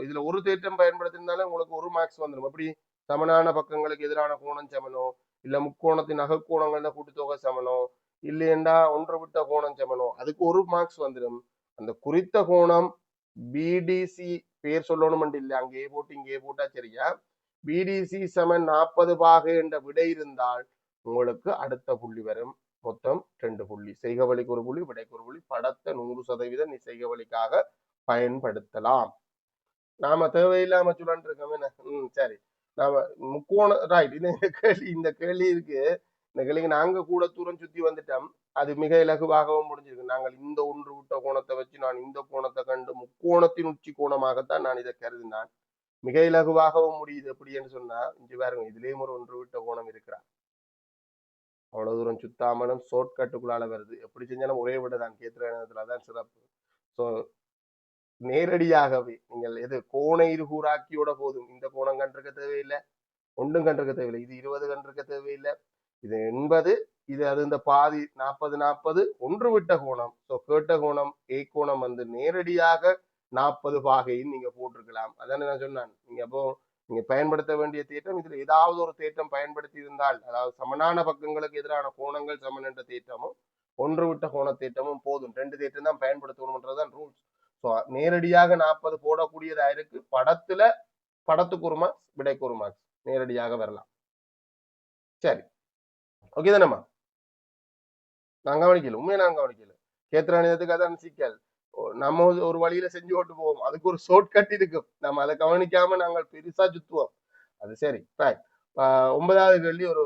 இதுல ஒரு தேற்றம் பயன்படுத்தினாலும் உங்களுக்கு ஒரு மார்க்ஸ் வந்துடும். அப்படி சமனான பக்கங்களுக்கு எதிரான கோணம் சமனோ, இல்ல முக்கோணத்தின் அகக்கோணங்கள்ல கூட்டுத்தொகை சமனோ, இல்லையண்டா ஒன்று விட்ட கோணம் சமனோ, அதுக்கு ஒரு மார்க்ஸ் வந்துடும். அந்த குறித்த கோணம் பிடிசி பேர் சொல்லணும் இல்ல, அங்கே போட்டு இங்கே போட்டா சரியா. பிடிசி சமன் 40 பாகை என்ற விடை இருந்தால் உங்களுக்கு அடுத்த புள்ளி வரும். மொத்தம் 2 புள்ளி. செய்க வழிக்கு ஒரு புள்ளி, விடைக்கு ஒரு புள்ளி. படத்தை 100% நீ செய்க வழிக்காக பயன்படுத்தலாம். நாம தேவையில்லாம சொல்லி இருக்கோம் என்ன. சரி, நாம முக்கோண ரைட். இந்த கேள்வி இருக்கு. இந்த கேள்விக்கு நாங்க கூட தூரம் சுத்தி வந்துட்டோம். அது மிக இலகுவாகவும் முடிஞ்சிருக்கு. நாங்கள் இந்த ஒன்று விட்ட கோணத்தை வச்சு நான் இந்த கோணத்தை கண்டு முக்கோணத்தின் உச்சி கோணமாகத்தான் நான் இதை கருதினான். மிக இலகுவாகவும் முடியுது. எப்படின்னு சொன்னா இங்க பாருங்க, இதுலயும் ஒரு ஒன்று விட்ட கோணம் இருக்கிறார். அவ்வளவு தூரம் சுத்தாமலும் ஷார்ட் கட்டுக்குள்ளால வருது. எப்படி செஞ்சாலும் ஒரே விட தான் கேத்துற நேரத்துலதான் சிறப்பு. ஸோ நேரடியாகவே நீங்கள் எது கோண இருகூறாக்கியோட போதும். இந்த கோணம் கண்டிருக்க தேவையில்லை, ஒன்றும் கண்டிருக்க தேவையில்லை. இது 20 கண்டிருக்க தேவையில்லை, இது 80, இது அது இந்த பாதி 40 ஒன்று விட்ட கோணம். ஸோ கேட்ட கோணம் கோணம் வந்து நேரடியாக 40 பாகையும் நீங்க போட்டிருக்கலாம். அதான நான் சொன்னான். நீங்க அப்போ நீங்க பயன்படுத்த வேண்டிய தேற்றம் இதுல ஏதாவது ஒரு தேற்றம் பயன்படுத்தி இருந்தால், அதாவது சமனான பக்கங்களுக்கு எதிரான கோணங்கள் சமன் என்ற தேற்றமும் ஒன்று விட்ட கோண தேற்றமும் போதும். 2 தேற்றம் தான் பயன்படுத்தணும்ன்றதுதான் ரூல்ஸ். நேரடியாக 40 போடக்கூடியதா இருக்கு. படத்துக்கு ஒரு மார்க்ஸ், விடைக்கு ஒரு மார்க்ஸ் நேரடியாக வரலாம். சரி, ஓகே தானேம்மா? நான் கவனிக்கல, உண்மையை நான் கவனிக்கல. கேத்திராணியத்துக்கு அதான் சிக்கல். நம்ம ஒரு வழியில செஞ்சு ஓட்டு போவோம், அதுக்கு ஒரு ஷார்ட் கட் இருக்கும். நம்ம அதை கவனிக்காம நாங்கள் பெருசா சுத்துவோம். அது சரி. 9வது கேள்வி ஒரு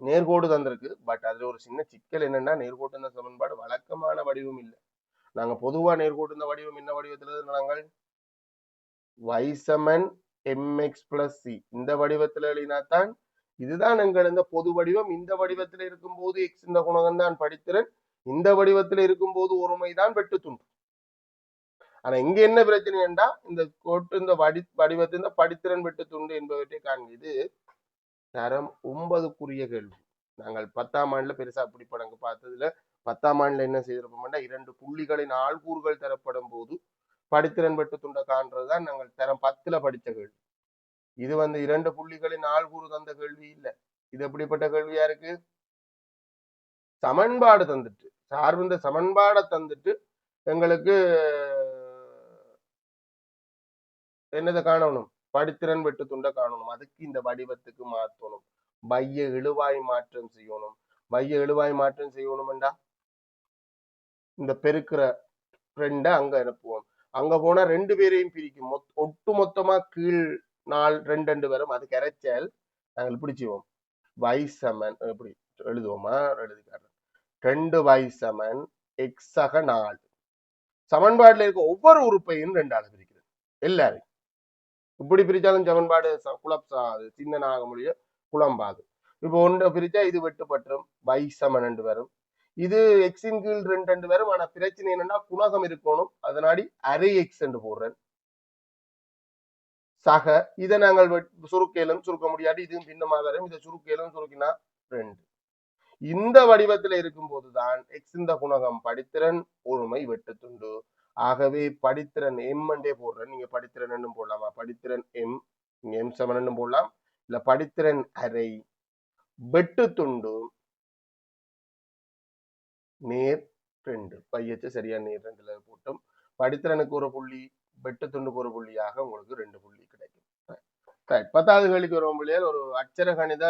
நேர்கோடு தந்திருக்கு. பட் அதுல ஒரு சின்ன சிக்கல் என்னன்னா, நேர்கோட்டு சமன்பாடு வழக்கமான வடிவம் இல்லை. நாங்க பொதுவா நேர்கோட்டு இந்த வடிவம் என்ன வடிவத்துல நாங்கள் y சமன் mx plus c இந்த வடிவத்துல எழுதினாத்தான் இதுதான் எங்கள் இந்த பொது வடிவம். இந்த வடிவத்தில் இருக்கும் போது எக்ஸ் இந்த குணகம் தான் படித்திறன், இந்த வடிவத்தில் இருக்கும் போது ஒருமைதான் வெட்டு துண்டு. ஆனா இங்க என்ன பிரச்சனை என்றா, இந்த கோட்டு இந்த வடிவத்தின் படித்திறன் வெட்டு துண்டு என்பவற்றை காண்க. இது தரம் 9க்குரிய கேள்வி. நாங்கள் 10ஆம் ஆண்டுல பெருசா அப்படி படங்கு பார்த்ததுல 10ஆம் ஆண்டுல என்ன செய்திருப்போம்னா, 2 புள்ளிகளின் ஆள்கூறுகள் தரப்படும் போது படித்திறன் வெட்டு துண்டை காண்றதுதான் நாங்கள் தரம் 10ல படித்த கேள்வி. இது வந்து 2 புள்ளிகளின் ஆள்கூறு தந்த கேள்வி இல்லை. இது எப்படிப்பட்ட கேள்வியா இருக்கு? சமன்பாடு தந்துட்டு, சார்ந்த சமன்பாடை தந்துட்டு எங்களுக்கு என்னதை காணணும்? படித்திறன் வெட்டு துண்டை காணணும். அதுக்கு இந்த வடிவத்துக்கு மாற்றணும். மைய இழுவாய் மாற்றம் செய்யணும். மைய இழுவாய் மாற்றம் செய்யணும்டா இந்த பெருக்கிற ரெண்டை அங்க அனுப்புவோம். அங்க போனா 2 பேரையும் பிரிக்கும். ஒட்டு மொத்தமா கீழ் 2 வரும். அது கரைச்சல் நாங்கள் பிடிச்சுவோம். y சமன் எப்படி எழுதுவோமா? எழுதிக்காரன் 2y சமன் x ஆக 4. சமன்பாடுல இருக்க ஒவ்வொரு உறுப்பையும் 2ஆல பிரிக்கிறது. எல்லாரும் இப்படி பிரிச்சாலும் சமன்பாடு குழப்பாது, சின்னனாக முடியும், குழம்பாது. இப்போ 1 பிரிச்சா இது வெட்டுப்பட்டுரும். y சமன் 2 வரும். இது எக்ஸின் கீழ் 2 வரும். ஆனா பிரச்சனை என்னன்னா குணகம் இருக்கணும். அதனாடி அரை எக்ஸ் என்று போடுறேன். சக இதை நாங்கள் சுருக்கேலும் சுருக்க முடியாது. இதுவும் பின்னமா வரும். இதை சுருக்கேலும் சுருக்கினா 2. இந்த வடிவத்தில் இருக்கும் போதுதான் எக்ஸ் இந்த குணகம் படித்திறன் ஒருமை வெட்டு துண்டு. ஆகவே படித்திறன் எம் என்றே போடுறேன். நீங்க படித்திறன் என்னும் போடலாமா? படித்திறன் எம், எம் சமன் என்னும் போடலாம். இல்ல படித்திறன் அரை வெட்டு துண்டு நேர் 2 பையச்சு சரியா நேர் 2ல போட்டோம். படித்திறனுக்கு ஒரு புள்ளி, வெட்டு துண்டுக்கு ஒரு புள்ளியாக உங்களுக்கு 2 புள்ளி கிடைக்கும். 10வது கேள்விக்கு வரும் பிள்ளைகள், ஒரு அச்சர கணித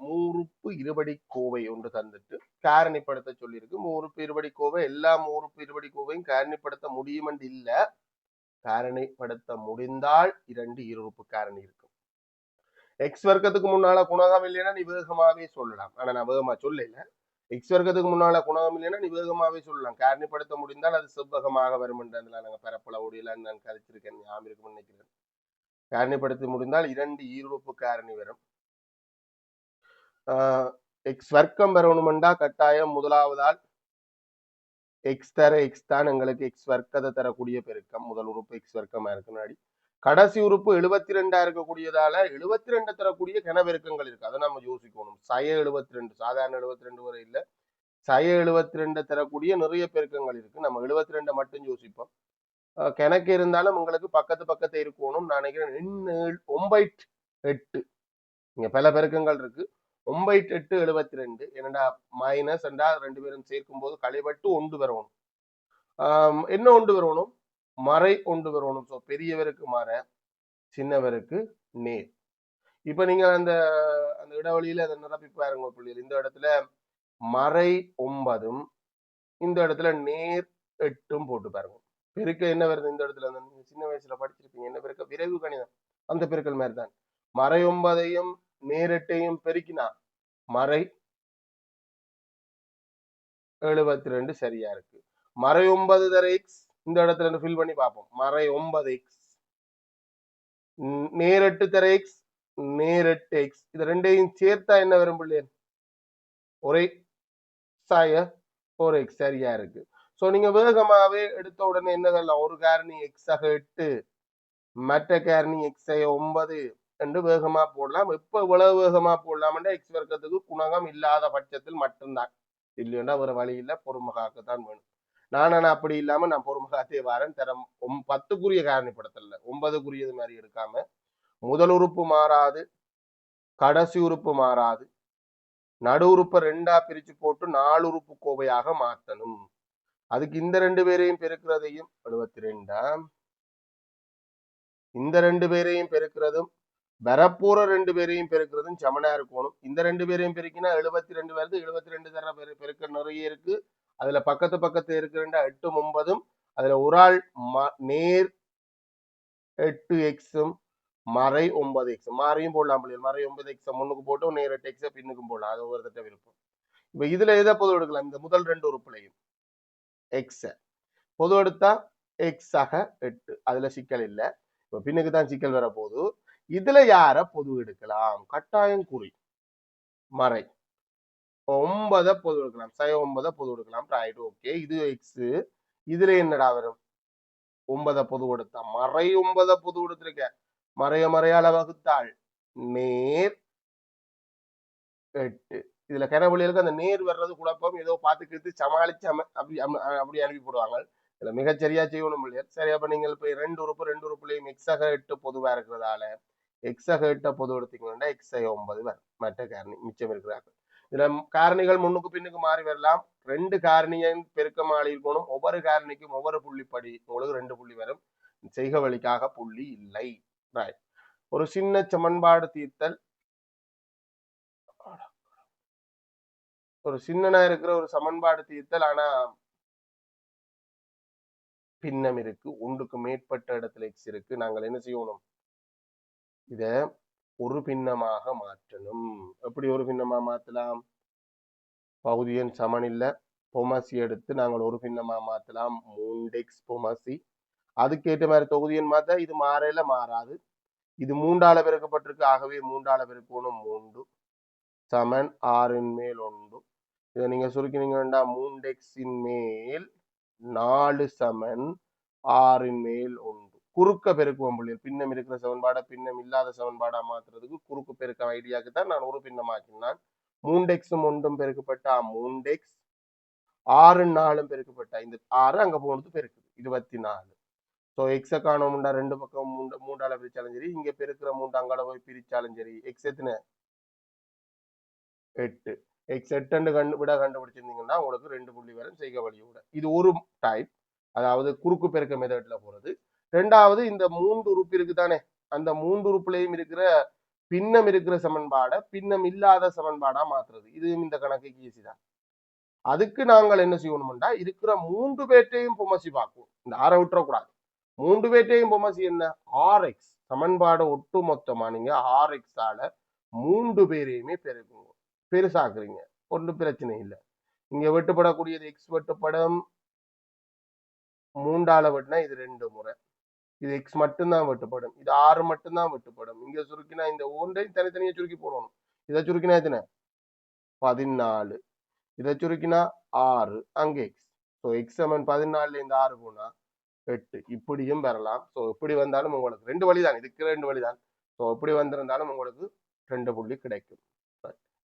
மூறுப்பு இருபடி கோவை ஒன்று தந்துட்டு காரணிப்படுத்த சொல்லியிருக்கு. மூறுப்பு இருபடி கோவை, எல்லா மூறுப்பு இருபடி கோவையும் காரணிப்படுத்த முடியும் என்று இல்ல, காரணிப்படுத்த முடிந்தால் 2 ஈருறுப்பு காரணி இருக்கும். எக்ஸ் வர்க்கத்துக்கு முன்னால குணகம் இல்லைன்னா நீ வேகமாவே சொல்லலாம். ஆனா நான் வேகமா சொல்லல. எக்ஸ் வர்க்கத்துக்கு முன்னால குணகம் இல்லைன்னா நீ வேகமாவே சொல்லலாம். காரணிப்படுத்த முடிந்தால் அது செவ்வகமாக வரும் என்றதுல நாங்க பரப்பளவுடையலாம் நான் கதைச்சிருக்கேன், ஞாபகம் இருக்கும்னு நினைக்கிறேன். காரணிப்படுத்தி முடிந்தால் 2 ஈருறுப்பு காரணி வரும். எக்ஸ் வர்க்கம் வரணுமெண்டா கட்டாயம் முதலாவதால் எக்ஸ் தர எக்ஸ் தான் எங்களுக்கு எக்ஸ் வர்க்கத்தை தரக்கூடிய பெருக்கம். முதல் உறுப்பு எக்ஸ் வர்க்கமா இருக்குனாடி, கடைசி உறுப்பு 72 இருக்கக்கூடியதால 72 தரக்கூடிய கனபெருக்கங்கள் இருக்கு. அதை நம்ம யோசிக்கணும். சய 72, சாதாரண 72 வரை இல்ல, சய 72 தரக்கூடிய நிறைய பெருக்கங்கள் இருக்கு. நம்ம 72 மட்டும் யோசிப்போம். கணக்கு இருந்தாலும் உங்களுக்கு பக்கத்து இருக்கணும். நான் நினைக்கிறேன் 9, 8 இங்க பல பெருக்கங்கள் இருக்கு. 9, 8, 72 என்னடா மைனஸ் ரெண்டா 2 பேரும் சேர்க்கும் போது கழிவட்டு ஒன்று வரணும். என்ன ஒன்று வரணும்? மறை ஒன்று வரணும். ஸோ பெரியவருக்கு மற, சின்னவருக்கு நேர். இப்ப நீங்க அந்த அந்த இடைவெளியில அதை நிரப்பி பாருங்க பிள்ளைகள். இந்த இடத்துல மறை 9ம் இந்த இடத்துல நேர் 8ம் போட்டு பாருங்க. பெருக்க என்ன வருது இந்த இடத்துல? நீங்க சின்ன வயசுல படிச்சிருப்பீங்க. என்ன பெருக்க? விரைவு கணிதம். அந்த பெருக்கல் மாதிரி தான். மறை 9ஐயும் நேர் 8ஐயும் பெருக்கினா மறை 72 சரியா இருக்கு. மறை 9 தர எக்ஸ் இந்த இடத்துல ஃபில் பண்ணி பார்ப்போம். மறை 9 எக்ஸ், நேர் 8 தர எக்ஸ், நேர் 8 எக்ஸ், இது ரெண்டையும் சேர்த்தா என்ன வரும் பிள்ளைகள்? ஒரே சாய ஒரு எக்ஸ் சரியா இருக்கு. சோ நீங்க வேகமாவே எடுத்த உடனே என்ன சொல்லலாம்? ஒரு காரணி எக்ஸ் ஆக 8, மற்ற காரணி எக்ஸ் 9 என்று வேகமா போடலாம். எப்ப இவ்வளவு வேகமா போடலாம்னா எக்ஸ் வர்க்கத்துக்கு குணகம் இல்லாத பட்சத்தில் மட்டும்தான். இல்லைன்னா வேற வழி இல்ல, பொறுமகாக்கத்தான் வேணும். நான் அப்படி இல்லாம நான் பொறுமகாத்தே வாரன் தரம் 10க்குரிய காரணிப்படுத்தல, 9க்குரியது மாதிரி எடுக்காம முதல் உறுப்பு மாறாது, கடைசி உறுப்பு மாறாது, நடு உறுப்பை 2ஆ பிரிச்சு போட்டு 4 உறுப்பு கோவையாக மாற்றணும். அதுக்கு இந்த 2 பேரையும் பெருக்கிறதையும் 72, இந்த 2 பேரையும் பெருக்கிறதும் வரப்போற 2 பேரையும் பெருக்கிறதும் சமனா இருக்கணும். இந்த 2 பேரையும் பெருக்கினா 72 வருது. 72 தர பெருக்க நிறைய இருக்கு. அதுல பக்கத்து இருக்கிற 8, 9ம் அதுல ஒரு ஆள் நேர் 8 எக்ஸும் மறை 9 எக்ஸ் மாறையும் போடலாம். மறை 9 எக்ஸ் முன்னுக்கு போட்டோம், நேர் 8 எக்ஸ பின்னுக்கும் போடலாம். அது ஒரு திட்ட விருப்பம். இப்ப இதுல எதை பொது எடுக்கலாம்? இந்த முதல் 2 உறுப்புலையும் எக்ஸ பொது எடுத்தா எக்ஸ் ஆக 8, அதுல சிக்கல் இல்லை. இப்ப பின்னுக்கு தான் சிக்கல் வர போது. இதுல யார பொது எடுக்கலாம்? கட்டாயம் குறி மறை 9 பொது எடுக்கலாம். சய 9 பொது எடுக்கலாம். Right, okay. இது எக்ஸ், இதுல என்னடா வரும்? 9 பொது கொடுத்தா மறை 9 பொது கொடுத்திருக்க, மறையால வகுத்தாள் நேர் 8. இதுல கனவழிகளுக்கு அந்த நேர் வர்றது குழப்பம். ஏதோ பார்த்துக்கிட்டு சமாளிச்சு அப்படி அனுப்பி போடுவாங்க. இதுல மிகச்சரியா செய்யணும் இல்லையா? சரி, அப்ப நீங்கள் இப்ப 2 உறுப்புலையும் எக்ஸாக 8 பொதுவா இருக்கிறதால எக்ஸாக 8 பொது எடுத்தீங்கன்னா எக்ஸை 9 வரும். மற்ற காரணி மிச்சம் இருக்கிறார்கள். இதுல காரணிகள் முன்னுக்கு பின்னுக்கு மாறி வரலாம். 2 காரணியின் பெருக்க மாறி இருக்கணும். ஒவ்வொரு காரணிக்கும் ஒவ்வொரு புள்ளிப்படி உங்களுக்கு 2 புள்ளி வரும். செய்க வழிக்காக புள்ளி இல்லை. ஒரு சின்ன சமன்பாடு தீர்த்தல், ஒரு சின்னனா இருக்கிற ஒரு சமன்பாடு தீர்த்தல், ஆனா பின்னம் இருக்கு, ஒன்றுக்கு மேற்பட்ட இடத்துல எக்ஸ் இருக்கு. நாங்கள் என்ன செய்யணும்? இத ஒரு பின்னமாக மாற்றணும். எப்படி ஒரு பின்னமா மாற்றலாம்? பகுதியின் சமன் இல்ல, பொமசி எடுத்து நாங்கள் ஒரு பின்னமா மாற்றலாம். 3x பொமசி. அதுக்கேற்ற மாதிரி தொகுதியின் மாற்ற இது மாறையில மாறாது. இது 3ஆல பெருக்கப்பட்டிருக்கு. ஆகவே 3ஆல பெருக்கணும். 3 சமன் 6ன் மேல் 1. இதை நீங்க சுருக்கினீங்க வேண்டாம். 3x மேல் 4 சமன் 6ன் மேல் 1. குறுக்க பெருக்குவோம் பிள்ளைகள். பின்னம் இருக்கிற சமன்பாடை பின்னம் இல்லாத சமன்பாடா மாத்துறதுக்கு குறுக்கு பெருக்க ஐடியாக்கு தான் நான் ஒரு பின்னமாக்கினான். 3x 1 பெருக்கப்பட்டா 3x 6 4 பெருக்கப்பட்ட இந்த 6 அங்க போனது பெருக்குது 24. ஸோ எக்ஸை காணோம்டா ரெண்டு பக்கம் மூன்றால பிரிச்சாலும் சரி, இங்க பெருக்கிற மூன்று அங்கால போய் பிரிச்சாலும் சரி. எக்ஸ் எத்தனை 8. எக்ஸ் 8 கண்டுபிடிச்சிருந்தீங்கன்னா உங்களுக்கு 2 புள்ளி வரும் செய்க வழியோட. இது ஒரு டைப், அதாவது குறுக்கு பெருக்க மெத்தட்ல போறது. ரெண்டாவது இந்த 3 உறுப்பு இருக்கு தானே, அந்த 3 உறுப்புலையும் இருக்கிற பின்னம் இருக்கிற சமன்பாடை பின்னம் இல்லாத சமன்பாடா மாத்துறது. இதுவும் இந்த கணக்குக்கு ஈஸி தான். அதுக்கு நாங்கள் என்ன செய்யணும்டா, இருக்கிற 3 பேர்ட்டையும் பொமசி பார்ப்போம். இந்த ஆரை விட்டுறக்கூடாது. 3 பேர்ட்டையும் பொமசி என்ன, ஆர்எக்ஸ் சமன்பாடு ஒட்டு மொத்தமா நீங்க ஆர்எக்ஸ் ஆல 3 பேரையுமே பெருக்குங்க, பெருசாக்குறீங்க, ஒன்றும் பிரச்சனை இல்லை. இங்க வெட்டுப்படக்கூடியது எக்ஸ் வெட்டுப்படும், 3ஆல வெட்டினா இது 2 முறை, இது எக்ஸ் மட்டும்தான் வெட்டுப்படும், இது 6 மட்டும்தான் வெட்டுப்படும். இங்க சுருக்கினா இந்த ஒன்றையும் தனித்தனியா சுருக்கி போடணும். இதை சுருக்கினா எத்தனை 14, இதை சுருக்கினா 6, அங்கே எக்ஸ். ஸோ எக்ஸ் சமன் 14 இந்த 6 போனா 8. இப்படியும் பெறலாம். ஸோ இப்படி வந்தாலும் உங்களுக்கு 2 வழிதான், இதுக்கு 2 வழிதான். ஸோ இப்படி வந்திருந்தாலும் உங்களுக்கு 2 புள்ளி கிடைக்கும்.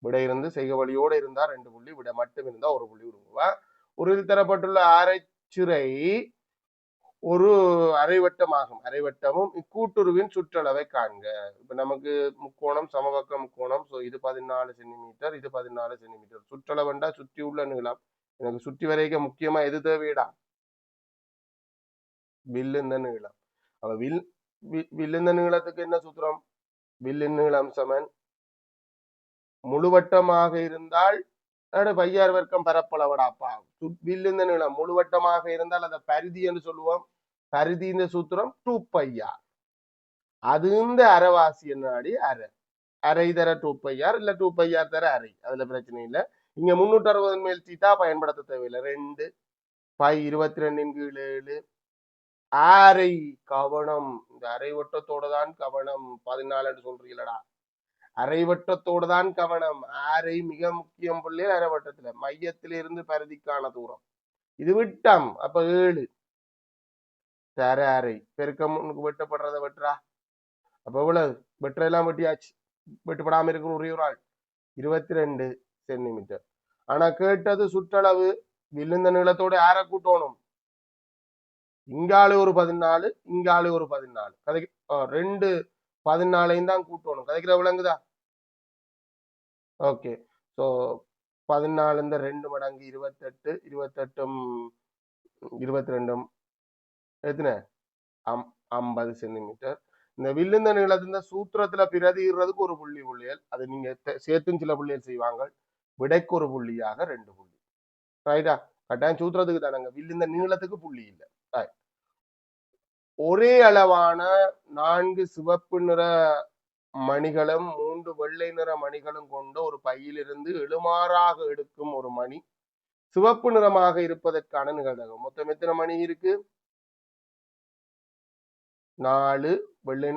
விடை இருந்து செய்க வழியோடு இருந்தா 2 புள்ளி, விடை மட்டும் இருந்தா 1 புள்ளி விடுங்க. ஒரு தரப்பட்டுள்ள அரைச்சுரை ஒரு அரைவட்டமாகும். அரைவட்டமும் இக்கூட்டுருவின் சுற்றளவை காண்க. இப்ப நமக்கு முக்கோணம் சமபக்க முக்கோணம். ஸோ இது 14 சென்டிமீட்டர், இது 14 சென்டிமீட்டர். சுற்றளவுண்டா சுற்றி உள்ள நீளம். எனக்கு சுற்றி வரைக்க முக்கியமா எது தேவையிடா, வில்லுந்த நீளம். அவ வில்லுந்த நீளத்துக்கு என்ன சூத்திரம், வில்லின் நீளம் சமன் முழுவட்டமாக இருந்தால் பையார் வர்க்கம் பரப்பளவடாப்பா. வில்லுந்த நீளம் முழுவட்டமாக இருந்தால் அதை பரிதி என்று சொல்லுவோம். பரிதியின் சூத்திரம் 2πr. அது இந்த அரைவாசி என்னாடி அரை, அரை தர 2πr இல்ல 2πr தர அரை, அதுல பிரச்சனை இல்லை. இங்க 360 மேல் தீட்டா பயன்படுத்த தேவையில்லை. 2 π 22 கீழ் 7. அரை கவனம், இந்த அரை வட்டத்தோட தான் கவனம். 14 சொல்றீங்களடா, அரை வட்டத்தோடு தான் கவனம். அரை மிக முக்கியம் பிள்ளை. அரை வட்டத்துல மையத்திலிருந்து பரிதிக்கான தூரம் இது விட்டம். அப்ப 7 தர அரை பெருக்கம் வெட்டப்படுறத வெட்டுறா. அப்ப இவ்வளவு வெட்டுறெல்லாம் வெட்டியாச்சு, வெட்டுப்படாம இருக்கிற ஒரே ஒரு ஆள் 22 சென்டிமீட்டர். ஆனா கேட்டது சுற்றளவு. விழுந்த நீளத்தோட ஆரை கூட்டணும். இங்காலு ஒரு 14, இங்காலு ஒரு 14, கதை 2 14 தான் கூட்டணும். கதைக்கிற விளங்குதா? ஓகே. ஸோ 14 இந்த 2 மடங்கு 28, 28 22 எத்தனை 50 சென்டிமீட்டர். இந்த வில்லுந்த நீளத்தின் சூத்திரத்துல பிரதிடுறதுக்கு ஒரு புள்ளி புள்ளியல், அது நீங்க சேர்த்தும் சில புள்ளியல் செய்வாங்க. விடைக்கு ஒரு புள்ளியாக 2 புள்ளி. ரைட்டா? கட்டாயம் சூத்திரத்துக்கு தானங்க, வில்லுந்த நீளத்துக்கு புள்ளி இல்லை. ஒரே அளவான 4 சிவப்பு நிற மணிகளும் 3 வெள்ளை நிற மணிகளும் கொண்ட ஒரு பையிலிருந்து எழுமாறாக எடுக்கும் ஒரு மணி சிவப்பு நிறமாக இருப்பதற்கான நிகழ்வு. மொத்தம் எத்தனை மணி இருக்கு, 4 வெள்ளை,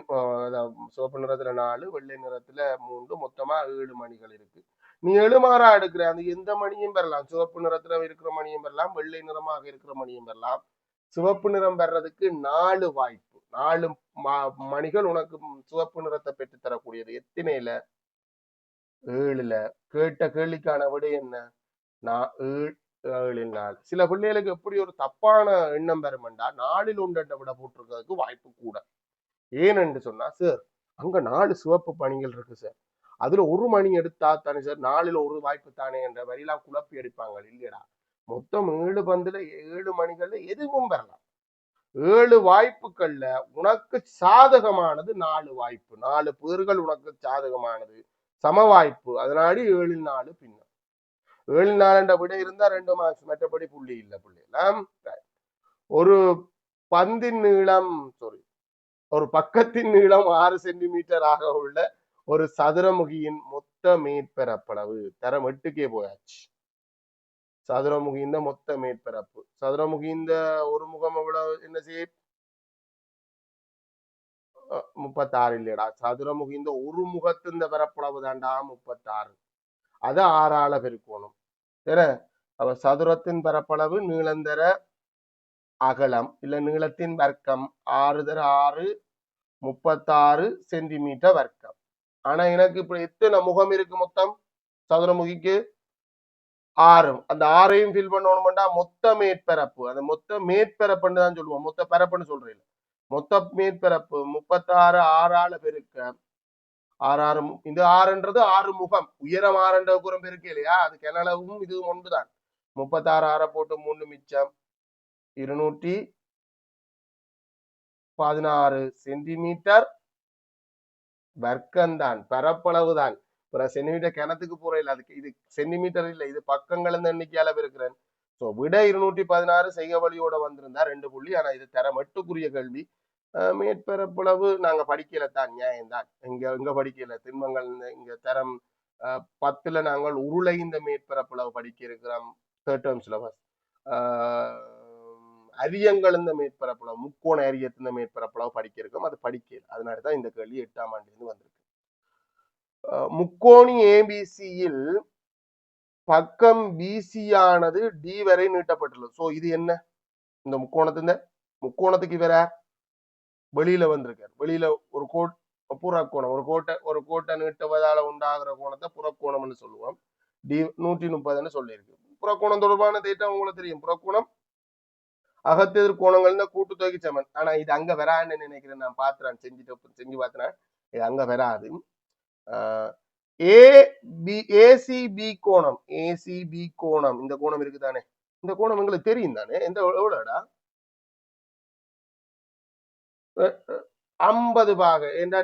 சிவப்பு நிறத்துல 4, வெள்ளை நிறத்துல 3, மொத்தமா 7 மணிகள் இருக்கு. நீ எழுமாறா எடுக்கிற அந்த எந்த மணியும் பெறலாம். சிவப்பு நிறத்துல இருக்கிற மணியும் பெறலாம், வெள்ளை நிறமாக இருக்கிற மணியும் பெறலாம். சிவப்பு நிறம் பெறதுக்கு 4 வாய்ப்பு, 4 மணிகள் உனக்கு சிவப்பு நிறத்தை பெற்று தரக்கூடியது. எத்தனைல 7ல. கேட்ட கேள்விக்கான விடை என்ன, நான் 7 4. சில பிள்ளைகளுக்கு எப்படி ஒரு தப்பான எண்ணம் பெறுமெண்டா 4ல் 1 விட போட்டிருக்கிறதுக்கு வாய்ப்பு கூட. ஏனென்று சொன்னா, சார் அங்க 4 சிவப்பு பணிகள் இருக்கு சார், அதுல ஒரு மணி எடுத்தா தானே சார் 4ல் ஒரு வாய்ப்பு தானே என்ற வரிலாம் குழப்பி அடிப்பாங்க. இல்லையடா, மொத்தம் 7 பந்துல 7 மணிகள்ல எதுவும் பெறலாம். 7 வாய்ப்புகள்ல உனக்கு சாதகமானது 4 வாய்ப்பு, 4 பேர்கள் உனக்கு சாதகமானது சம வாய்ப்பு. அதனால 7ல் 4 பின்னம். 7ல் 4 விட இருந்தா 2 மார்க்ஸ், மற்றபடி புள்ளி இல்லை. புள்ளியெல்லாம் ஒரு பந்தின் நீளம், ஒரு பக்கத்தின் நீளம் 6 சென்டிமீட்டர் ஆக உள்ள ஒரு சதுரமுகியின் மொத்த மேற்பரப்பளவு. தரம் 8க்கே போயாச்சு. சதுரமுகிந்த மொத்த மேற்பரப்பு, சதுரமுகிந்த ஒரு முகம் எவ்வளவு, என்ன செய்ய 36 இல்லையடா, சதுரமுகிந்த ஒரு முகத்தின் பரப்பளவு தாண்டா 36. அது 6ஆல பெருக்கணும். ஏன்னா அவ சதுரத்தின் பரப்பளவு நீளந்தர அகலம் இல்ல நீளத்தின் வர்க்கம் 6 தர 6 36 சென்டிமீட்டர் வர்க்கம். ஆனா எனக்கு இப்ப எத்தனை முகம் இருக்கு மொத்தம் சதுரமுகிக்கு, ஆறு, அந்த ஆறையும் ஃபில் பண்ணணும்னா மொத்த மேற்பரப்பு, அந்த மொத்த மேற்பரப்புன்னு தான் சொல்லுவோம், மொத்த பரப்புன்னு சொல்றேன். மொத்த மேற்பரப்பு 36 ஆறால பெருக்க ஆறு இந்த ஆறுன்றது ஆறு முகம், உயரம் ஆறுன்ற புறம் பெருக்க இல்லையா, அது கிணளவும் இதுவும் ஒன்றுதான். 36 ஆறை போட்டு 3 மிச்சம் 216 சென்டிமீட்டர் வர்க்கம்தான், பரப்பளவு தான். சென்டிமீட்டர் கிணத்துக்கு போற இல்லை, அதுக்கு இது சென்டிமீட்டர் இல்லை, இது பக்கங்கள் எண்ணிக்கையால பெருக்கிறேன். ஸோ விட 216 செய்க வழியோட வந்திருந்தா 2 புள்ளி. ஆனா இது தரம் 8க்குரிய கேள்வி. மேற்பரப்பளவு நாங்க படிக்கல தான், நியாயம் தான். இங்க படிக்கல திண்மங்கள், இங்க தரம் 10ல நாங்கள் உருளை இந்த மேற்பரப்பளவு படிக்க இருக்கிறோம். Third term syllabus. அரியங்கள் இந்த மேற்பரப்பளவு, முக்கோண அரியத்தின் மேற்பரப்பளவு படிக்க இருக்கோம், அது படிக்கல. அதனாலதான் இந்த கேள்வி 8ஆம் ஆண்டிலிருந்து வந்திருக்கு. முக்கோணி ஏபிசியில் பக்கம் பிசி ஆனது டி வரை நீட்டப்பட்டுள்ளது. சோ இது என்ன, இந்த முக்கோணத்துக்கு வேற வெளியில வந்திருக்காரு. வெளியில ஒரு புறக்கோணம், ஒரு கோட்டை நீட்டுவதால உண்டாகிற கோணத்தை புறக்கோணம்னு சொல்லுவோம். டி 130ன்னு சொல்லியிருக்கு. புறக்கோணம் தொடர்பான தேட்டம் உங்களுக்கு தெரியும். புறக்கோணம் அகத்தெதிர் கோணங்கள்னு கூட்டுத்தொகை சமன். ஆனா இது அங்க வரான்னு நினைக்கிறேன், நான் பாத்துறேன், செஞ்சு பார்த்தேன், இது அங்க வராது. ஏசிபி கோணம், ஏசிபி கோணம், இந்த கோணம் இருக்குதானே, இந்த கோணம் உங்களுக்கு தெரியும் தானே, எந்த எவ்வளோடா 50 பாக. ஏண்டா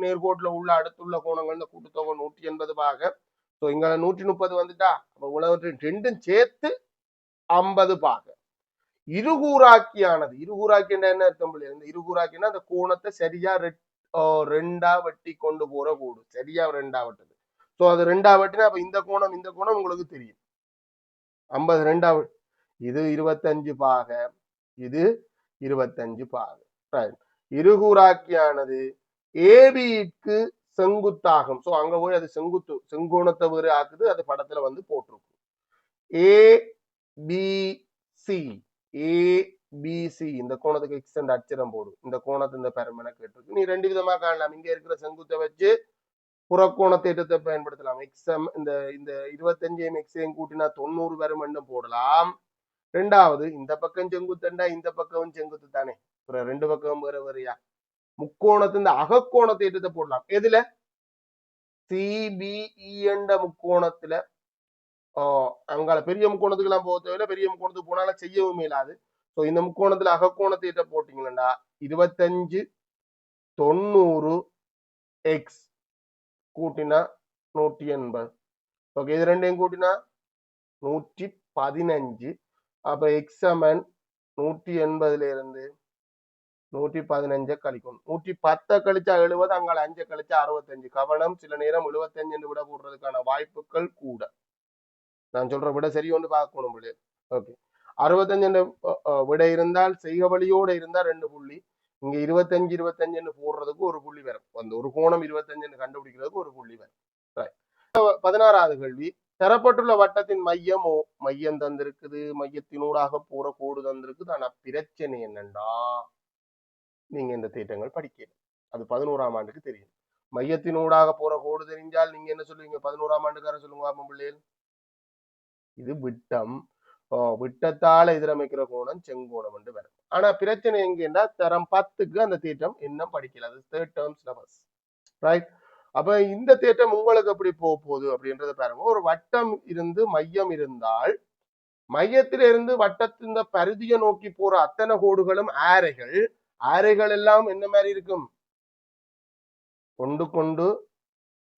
நேர்கோட்டுல உள்ள அடுத்துள்ள கோணங்கள் கூட்டுத்தொகை 180 பாக. ஸோ இங்க 130 வந்துட்டா, உலகத்து ரெண்டும் சேர்த்து 50 பாக. இருகூறாக்கியானது, இருகூறாக்கி என்ன அர்த்தம்? இந்த இருகூறாக்கினா அந்த கோணத்தை சரியா ரெண்டா வெட்டி கொண்டு போற கூடு, சரியா ரெண்டா வெட்டுது. ஸோ அது ரெண்டா வெட்டினா அப்ப இந்த கோணம் உங்களுக்கு தெரியும். 50 ரெண்டா, இது 25 பாக, இது 25 பாக. இருகூறாக்கியானது ஏபிக்கு செங்குத்தாகும். சோ அங்க போய் அது செங்கோணத்தை வேறு ஆக்குது, அது படத்துல வந்து போட்டிருக்கும். ஏபிசி, ஏபிசி இந்த கோணத்துக்கு எக்ஸ்டெண்ட் அச்சரம் போடும். இந்த கோணத்தை இந்த பெருமனை கேட்டிருக்கு. நீ ரெண்டு விதமா காணலாம். இங்க இருக்கிற செங்குத்தை வச்சு புறக்கோண தேற்றத்தை பயன்படுத்தலாம். எக்ஸம் இந்த 25 எக்ஸையும் கூட்டினா 90 வரும் போடலாம். ரெண்டாவது, இந்த பக்கம் செங்குத்தண்டா இந்த பக்கம் செங்குத்து தானே, ரெண்டு பக்கம் வேற வேறையா, முக்கோணத்தின் அகக்கோண தேற்றத்தை போடலாம். எதுல? சிபிஇ என்ற முக்கோணத்துல. அங்கால பெரிய முக்கோணத்துக்கு எல்லாம் போக தேவையில்லை, பெரிய முக்கோணத்துக்கு போனாலும் செய்யவும் இயலாது. ஸோ இந்த முக்கோணத்துல அகக்கோண தேற்ற போட்டீங்கன்னா 25 90 எக்ஸ் கூட்டினா 180. ஓகே, இது ரெண்டையும் கூட்டினா 115. அப்ப எக்ஸ் சமன் 180ல இருந்து 115 கழிக்கணும். 110 கழிச்சா 70, அங்கால 5 கழிச்சா 65. கவனம், சில நேரம் 75 விட போடுறதுக்கான வாய்ப்புகள் கூட. நான் சொல்ற விட சரி ஒன்று பார்க்கணும். ஓகே, 65 விட இருந்தால் செய்க வழியோட இருந்தா 2 புள்ளி. இங்க 25 போடுறதுக்கு ஒரு புள்ளி வரும். அந்த ஒரு கோணம் 25 கண்டுபிடிக்கிறதுக்கு ஒரு புள்ளி வரும். 16வது கேள்வி. தரப்பட்டுள்ள வட்டத்தின் மையம் தந்திருக்குது, மையத்தினூடாக போற கோடு தந்திருக்குது. ஆனா பிரச்சனை என்னண்டா, நீங்க இந்த திட்டங்கள் படிக்கணும். அது 11ஆம் ஆண்டுக்கு தெரியும். மையத்தினூடாக போற கோடு தெரிஞ்சால் நீங்க என்ன சொல்லுவீங்க? 11ஆம் ஆண்டுக்கார சொல்லுங்க பிள்ளைகள், இது விட்டம். விட்டத்தால எதிரமைக்கிற கோணம் செங்கோணம் என்று வரும். ஆனா பிரச்சனை எங்கன்னா தரம் 10க்கு அந்த திட்டம் என்ன படிக்கல, அது தேர்ட் டேர்ம் சிலபஸ். ரைட். அப்ப இந்த தேட்டம் உங்களுக்கு எப்படி போக போகுது அப்படின்றத பாருங்க. ஒரு வட்டம் இருந்து மையம் இருந்தால், மையத்திலிருந்து வட்டத்தின் பரிதியை நோக்கி போற அத்தனை கோடுகளும் ஆரைகள். ஆரைகள் எல்லாம் என்ன மாதிரி இருக்கும்? கொண்டு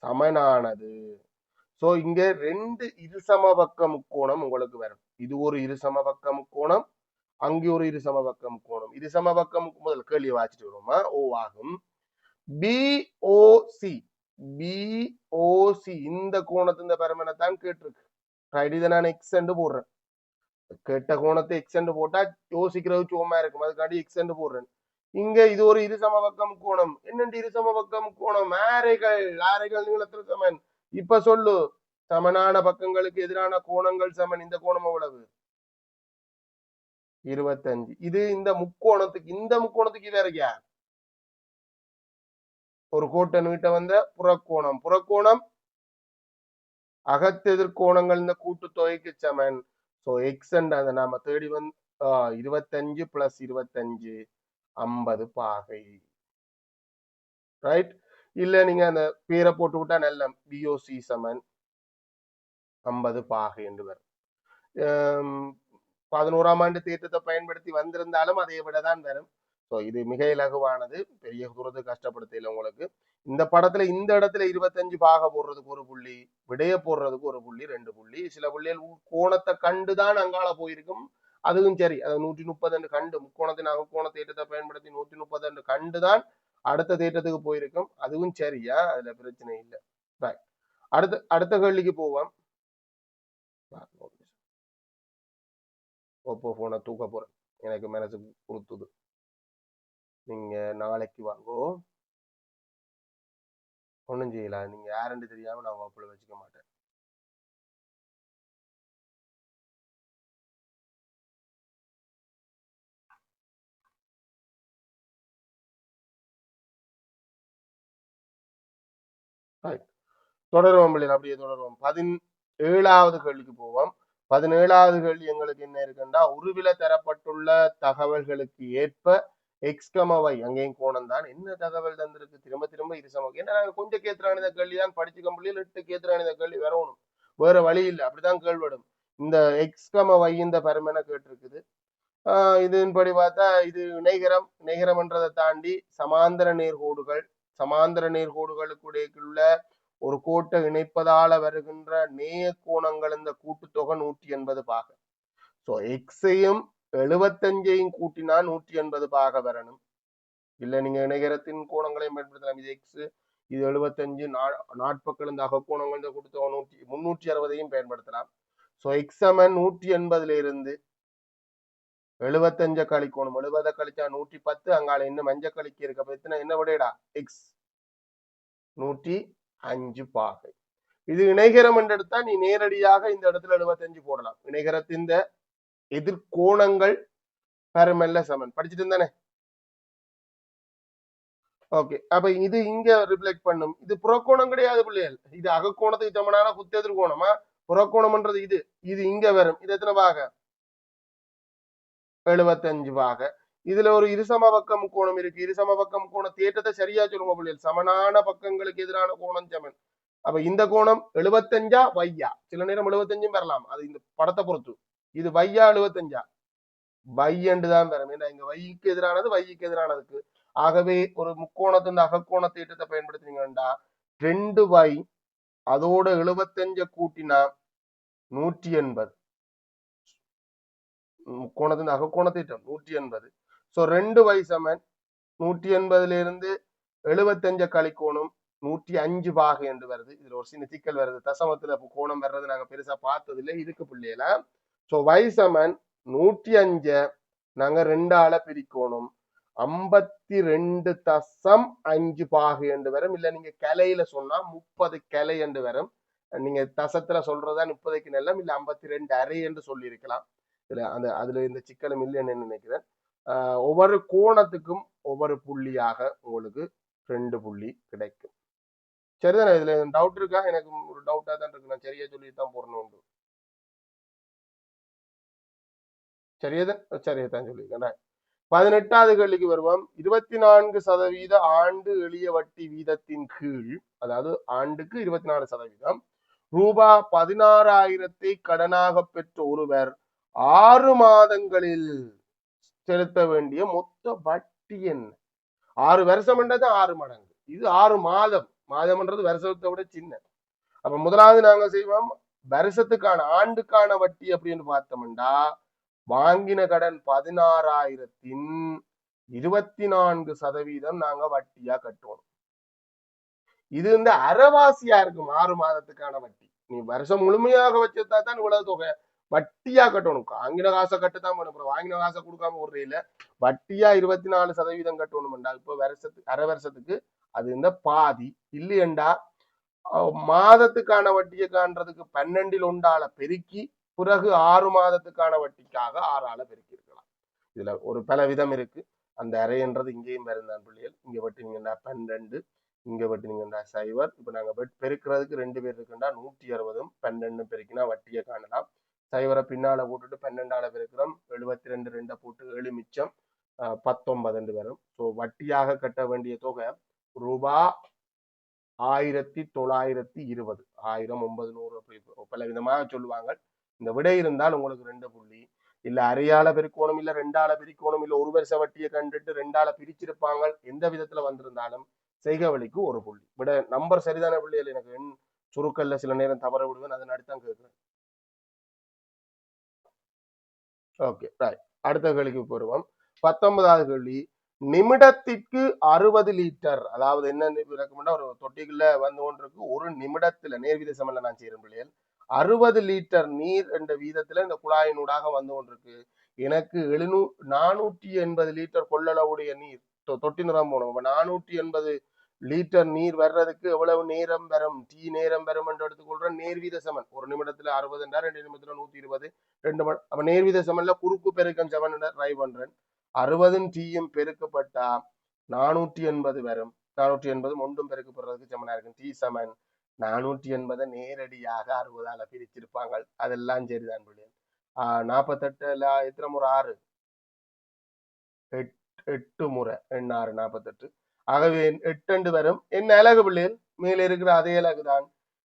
சமனானது. சோ இங்க 2 இருசமபக்க முக்கோணம் உங்களுக்கு வரும். இது ஒரு இருசமபக்க முக்கோணம், அங்கே ஒரு இருசமபக்க முக்கோணம். இருசமபக்க முதல் கேள்வி வாசிட்டு வருவோமா? ஓ ஆகும். பிஓசி, பிஓசி இந்த கோணத்தின் பரமனைத்தான் கேட்டிருக்கு. இதை நான் எக்ஸ் என்று போடுறேன். கேட்ட கோணத்தை எக்ஸ் என்று போட்டா யோசிக்கிறது சோமா இருக்கும், அதுக்காண்டி எக்ஸ் என்று போடுறேன். இங்க இது ஒரு இருசமபக்கம் கோணம். என்னென்று இருசமபக்கம் கோணம்? ஆரைகள் நீளத்தில் சமன். இப்ப சொல்லு, சமனான பக்கங்களுக்கு எதிரான கோணங்கள் சமன். இந்த கோணம் எவ்வளவு? 25. இது இந்த முக்கோணத்துக்கு வேற யார்? ஒரு கோட்டை நீட்ட வந்த புறக்கோணம். அகத்தெதிர்கோணங்கள் இந்த கூட்டுத்தொகைக்கு சமன். ஸோ எக்ஸ் அதை நாம தேடி வந்து 25 பிளஸ் 25 50 பாகை. ரைட். இல்ல நீங்க அந்த பேரை போட்டு விட்டா நல்ல பிஓசி சமன் 50 பாகை என்று வரும். 11ஆம் ஆண்டு தேற்றத்தை பயன்படுத்தி வந்திருந்தாலும் அதை விடதான் வரும். ஸோ இது மிக இலகுவானது, பெரிய தூரத்துக்கு கஷ்டப்படுத்தல உங்களுக்கு. இந்த படத்துல இந்த இடத்துல 25 பாக போடுறதுக்கு ஒரு புள்ளி, விடைய போடுறதுக்கு ஒரு புள்ளி, 2 புள்ளி. சில புள்ளிகள் கோணத்தை கண்டுதான் அங்கால போயிருக்கும், அதுவும் சரி. அது 130 கண்டு முக்கோணத்தின் அகக்கோண தேற்றத்தை பயன்படுத்தி 130 கண்டுதான் அடுத்த தேற்றத்துக்கு போயிருக்கும், அதுவும் சரியா, அதுல பிரச்சனை இல்லை. அடுத்த கேள்விக்கு போவோம். ஓப்போ போனை தூக்க போறேன், எனக்கு மனசு கொடுத்துது. நீங்க நாளைக்கு வாங்கோ, ஒன்றும் செய்யலாம். நீங்க யாருன்னு தெரியாம நான் வகுப்புல வச்சுக்க மாட்டேன். தொடருவோம் பிள்ளைகள், அப்படியே தொடருவோம். 17வது கேள்விக்கு போவோம். 17வது கேள்வி எங்களுக்கு என்ன இருக்குன்னா, உருவில தரப்பட்டுள்ள தகவல்களுக்கு ஏற்ப எக்ஸ் y, அங்கேயும் கோணம் தான். என்ன தகவல் தந்திருக்கு? திரும்ப திரும்ப இது சமம். ஏன்னா நாங்க கொஞ்சம் கேத்திரானித கேள்வி தான் படிச்சுக்க முடியல, 8 கேத்திரானித கேள்வி வரணும், வேற வழி இல்லை, அப்படிதான் கேள்விடும். இந்த எக்ஸ் y இந்த பருமனை கேட்டிருக்குது. இதன்படி பார்த்தா இது இணைகரம்ன்றதை தாண்டி சமாந்தர நேர்கோடுகள், சமாந்தர நேர்கோடுகளுக்குள்ள ஒரு கோட்டை இணைப்பதால வருகின்ற நேய கோணங்கள் இந்த கூட்டுத்தொகை 180 பாக. ஸோ எக்ஸையும் 75ஐயும் கூட்டினா 180 பாக வரணும். இல்ல நீங்க இணைகரத்தின் கோணங்களையும் பயன்படுத்தலாம். இது எக்ஸ், இது 75, நாட்பக்கள் இந்த அகக்கோணங்கள் இந்த கூட்டுத்தொகை 360ஐயும் பயன்படுத்தலாம். ஸோ எக்ஸ் சமன் 180 இருந்து 75 கழிக்கணும். 70 கழிச்சா 110, அங்கால என்ன மஞ்சள் கழிக்க இருக்க, அப்ப எத்தனை என்ன விடையடா? எக்ஸ் 105 பாகை. இது இணைகரம் என்று எடுத்தா நீ நேரடியாக இந்த இடத்துல 75 போடலாம். இணைகரத்தின் எதிர்கோணங்கள் பருமல்ல சமன் படிச்சுட்டு இருந்தானே. ஓகே, அப்ப இது இங்க ரிஃப்ளெக்ட் பண்ணும். இது புறக்கோணம் கிடையாது பிள்ளைகள், இது அகக்கோணத்துக்கு சமனான குத்தெதிர்கோணமா. புறக்கோணம்ன்றது இது, இது இங்க வரும். இது எத்தனை பாக? 75 பாக. இதுல ஒரு இருசம பக்கம் கோணம் இருக்கு. இருசம பக்கம் கோண தேற்றத்தை சரியா சொல்லுங்க பிள்ளைகள். சமனான பக்கங்களுக்கு எதிரான கோணம் சமன். அப்ப இந்த கோணம் 75 வையா, சில நேரம் 75 வரலாம், அது இந்த படத்தை பொறுத்து. இது வையா 75 வை என்று தான் வரும். ஏன்னா இங்க வைக்கு எதிரானது வைக்கு எதிரானதுக்கு. ஆகவே ஒரு முக்கோணத்தின் அகக்கோண தேற்றத்தை பயன்படுத்தினீங்கன்னா 2 வை அதோட 75 கூட்டினா 180. முக்கோணத்தின் அகக்கோண தேற்றம் 180. ஸோ 2 வை சமன் 180 இருந்து 75 கழிக்கோணம் 105 பாகை என்று வருது. இதுல ஒரு சின்ன சிக்கல் வருது, தசமத்துல கோணம் வர்றது நாங்க பெருசா பார்த்தது இல்லை, இதுக்கு பிள்ளையில. ஸோ y சமன் 105 நாங்க 2ஆல பிரிக்கணும், 52.5 பாகை என்று வரும். இல்ல நீங்க கிளையில சொன்னா 30 கிளை என்று வரும். நீங்க தசத்துல சொல்றதா 30க்கு நெல்லம், இல்ல 52.5 என்று சொல்லி இருக்கலாம். இல்ல அந்த அதுல இந்த சிக்கலும் இல்லைன்னு நினைக்கிறேன். ஒவ்வொரு கோணத்துக்கும் ஒவ்வொரு புள்ளியாக உங்களுக்கு 2 புள்ளி கிடைக்கும். சரிதானே? இதுல டவுட் இருக்கா? எனக்கு ஒரு டவுட்டா தான் இருக்கு, நான் சரியா சொல்லிட்டு தான் போறணும். சரியாதான் சொல்லியிருக்கேன். 18வது கேள்விக்கு வருவோம். 24% ஆண்டு எளிய வட்டி வீதத்தின் கீழ், அதாவது ஆண்டுக்கு 24%, ரூபாய் 16,000 கடனாக பெற்ற ஒருவர் 6 மாதங்களில் செலுத்த வேண்டிய மொத்த வட்டி என்ன? 6 வருஷம் என்றது 6 மடங்கு, இது 6 மாதம். மாதம்ன்றது வருஷத்தை விட சின்ன. அப்ப முதலாவது நாங்க செய்வோம், வருஷத்துக்கான ஆண்டுக்கான வட்டி அப்படின்னு பார்த்தோம்டா, வாங்கின கடன் 16,000-இன் 24% நாங்க வட்டியா கட்டுவோம். இது இந்த அரைவாசியா இருக்கும் 6 மாதத்துக்கான வட்டி. நீ வருஷம் முழுமையாக வச்சிருந்தா தான் இவ்வளவு தொகை வட்டியா கட்டணும். வாங்கின காசை கட்டுதான் பண்ண, வாங்கின காசை கொடுக்காம ஒரு இல்ல, வட்டியா 24% கட்டணும்டா. இப்போ வருஷத்துக்கு அரை வருஷத்துக்கு அது இந்த பாதி இல்லையண்டா, மாதத்துக்கான வட்டியை காண்றதுக்கு 12 பெருக்கி பிறகு 6 மாதத்துக்கான வட்டிக்காக 6ஆல பெருக்கி இருக்கலாம். இதுல ஒரு பல விதம் இருக்கு. அந்த அரைன்றது இங்கேயும் வருந்தான் பிள்ளைகள். இங்க வட்டிங்கன்னா 12, இங்க வெட்டினீங்கன்னா சைவர். இப்ப நாங்க பெருக்கிறதுக்கு 2 பேர் இருக்குன்னா 160 12 பெருக்கினா வட்டியை காணலாம். சைவரை பின்னால போட்டுட்டு 12ஆல பெருக்கிறோம், 72 2 போட்டு 7 மிச்சம் 19 வரும். ஸோ வட்டியாக கட்ட வேண்டிய தொகை ரூபா 1920. 1000 900 பல விதமாக சொல்லுவாங்க. இந்த விடை இருந்தால் உங்களுக்கு 2 புள்ளி, இல்ல அரையால பெருக்கோணம், இல்ல 2ஆல பிரிக்கோணம், இல்ல ஒரு வருஷ வட்டியை கண்டுட்டு 2ஆல பிரிச்சிருப்பாங்க. எந்த விதத்துல வந்திருந்தாலும் செய்க வழிக்கு 1 புள்ளி. விட நம்பர் சரிதான பிள்ளைகள், எனக்கு எண் சுருக்கல்ல சில நேரம் தவற விடுவேன், அதன் அடுத்தான் கேட்கிறேன். Okay right. அடுத்த கேள்விக்கு போடுவோம். 19வது கேள்வி, நிமிடத்திற்கு 60 லிட்டர், அதாவது என்ன விளக்கம்னா ஒரு தொட்டிக்குள்ள வந்து கொண்டிருக்கு, ஒரு நிமிடத்துல நேர்வித சமன்ல நான் செய்யறேன் பிள்ளைகள், 60 லிட்டர் நீர் என்ற வீதத்துல இந்த குழாயினூடாக வந்து கொண்டிருக்கு. எனக்கு 480 லிட்டர் கொள்ளளவுடைய நீர் தொட்டி நிரம்பணும். 480 லிட்டர் நீர் வர்றதுக்கு எவ்வளவு நேரம் வரும், டி நேரம் வரும் என்று எடுத்துக்கொள்ற நேர்வீத சமன். ஒரு நிமிடத்துல 60, 2 நிமிடத்துல 120, 2 மணி. அப்ப நேர்வீத சமன்ல குறுக்கு பெருக்கம் சமன் ட்ரை பண்றேன். 60 டீயும் பெருக்கப்பட்டா 480 வரும். 480 ஒன்றும் பெருக்கப்படுறதுக்கு சமனா இருக்கும். டி சமன் 480 நேரடியாக 60ஆல பிரிச்சிருப்பாங்க. அதெல்லாம் சரிதான் பிள்ளைகள். 48ல எத்தனை முறை 6, 8 முறை, 6 48. ஆகவே 8 வரும். என்ன அழகு பிள்ளைகள், மேல இருக்கிற அதே அழகு தான்.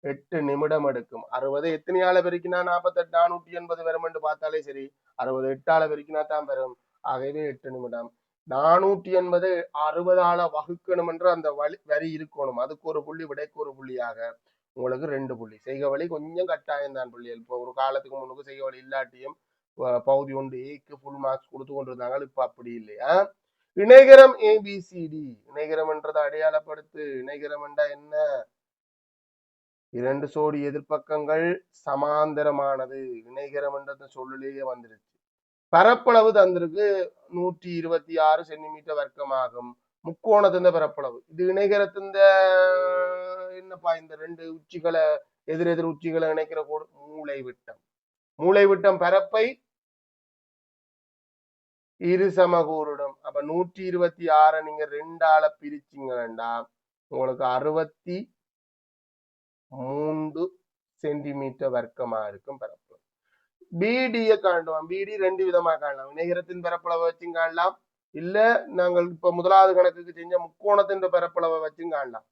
8 நிமிடம் எடுக்கும். 60 எத்தனையால பெருக்கினா 48 480 வரும் என்று பார்த்தாலே சரி, 60 8ஆல பெருக்கினா தான் வரும். ஆகவே 8 நிமிடம். 480 60ஆல வகுக்கணும் என்று அந்த வரி இருக்கணும். அதுக்கு ஒரு புள்ளி, விடைக்கு ஒரு புள்ளியாக உங்களுக்கு 2 புள்ளி. செய்க வழி கொஞ்சம் கட்டாயம் தான் பிள்ளைகள். இப்போ ஒரு காலத்துக்கு முன்னுக்கு செய்க வழி இல்லாட்டியும் பகுதி 1 ஏக்கு ஃபுல் மார்க்ஸ் கொடுத்து கொண்டிருந்தாங்க. இப்ப அப்படி இல்லையா? இணைகரம் ஏபிசிடி. இணைகரம் என்றதை அடையாளப்படுத்து. இணைகரம் என்றா என்ன? 2 சோடி எதிர்ப்பக்கங்கள் சமாந்தரமானது. இணைகரம் என்ற சொல்லிலேயே வந்துருச்சு. பரப்பளவு தந்திருக்கு 126 சென்டிமீட்டர் வர்க்கமாகும். முக்கோணத்தின் பரப்பளவு இது இணைகரத்தின் என்னப்பா, இந்த 2 உச்சிகளை எதிரெதிர் உச்சிகளை இணைக்கிற கோடு மூளை விட்டம். மூளை விட்டம் பரப்பை இரு சமகூரிடம். அப்ப 126 நீங்க 2ஆல பிரிச்சிங்கன்னா உங்களுக்கு 63 சென்டிமீட்டர் வர்க்கமா இருக்கும் பரப்பளவு. பிடியை காணுவோம். பிடி 2 விதமா காணலாம். இணைகரத்தின் பரப்பளவை வச்சும் காணலாம், இல்ல நாங்கள் இப்ப முதலாவது கணக்குக்கு செஞ்ச முக்கோணத்தின் பரப்பளவை வச்சும் காணலாம்.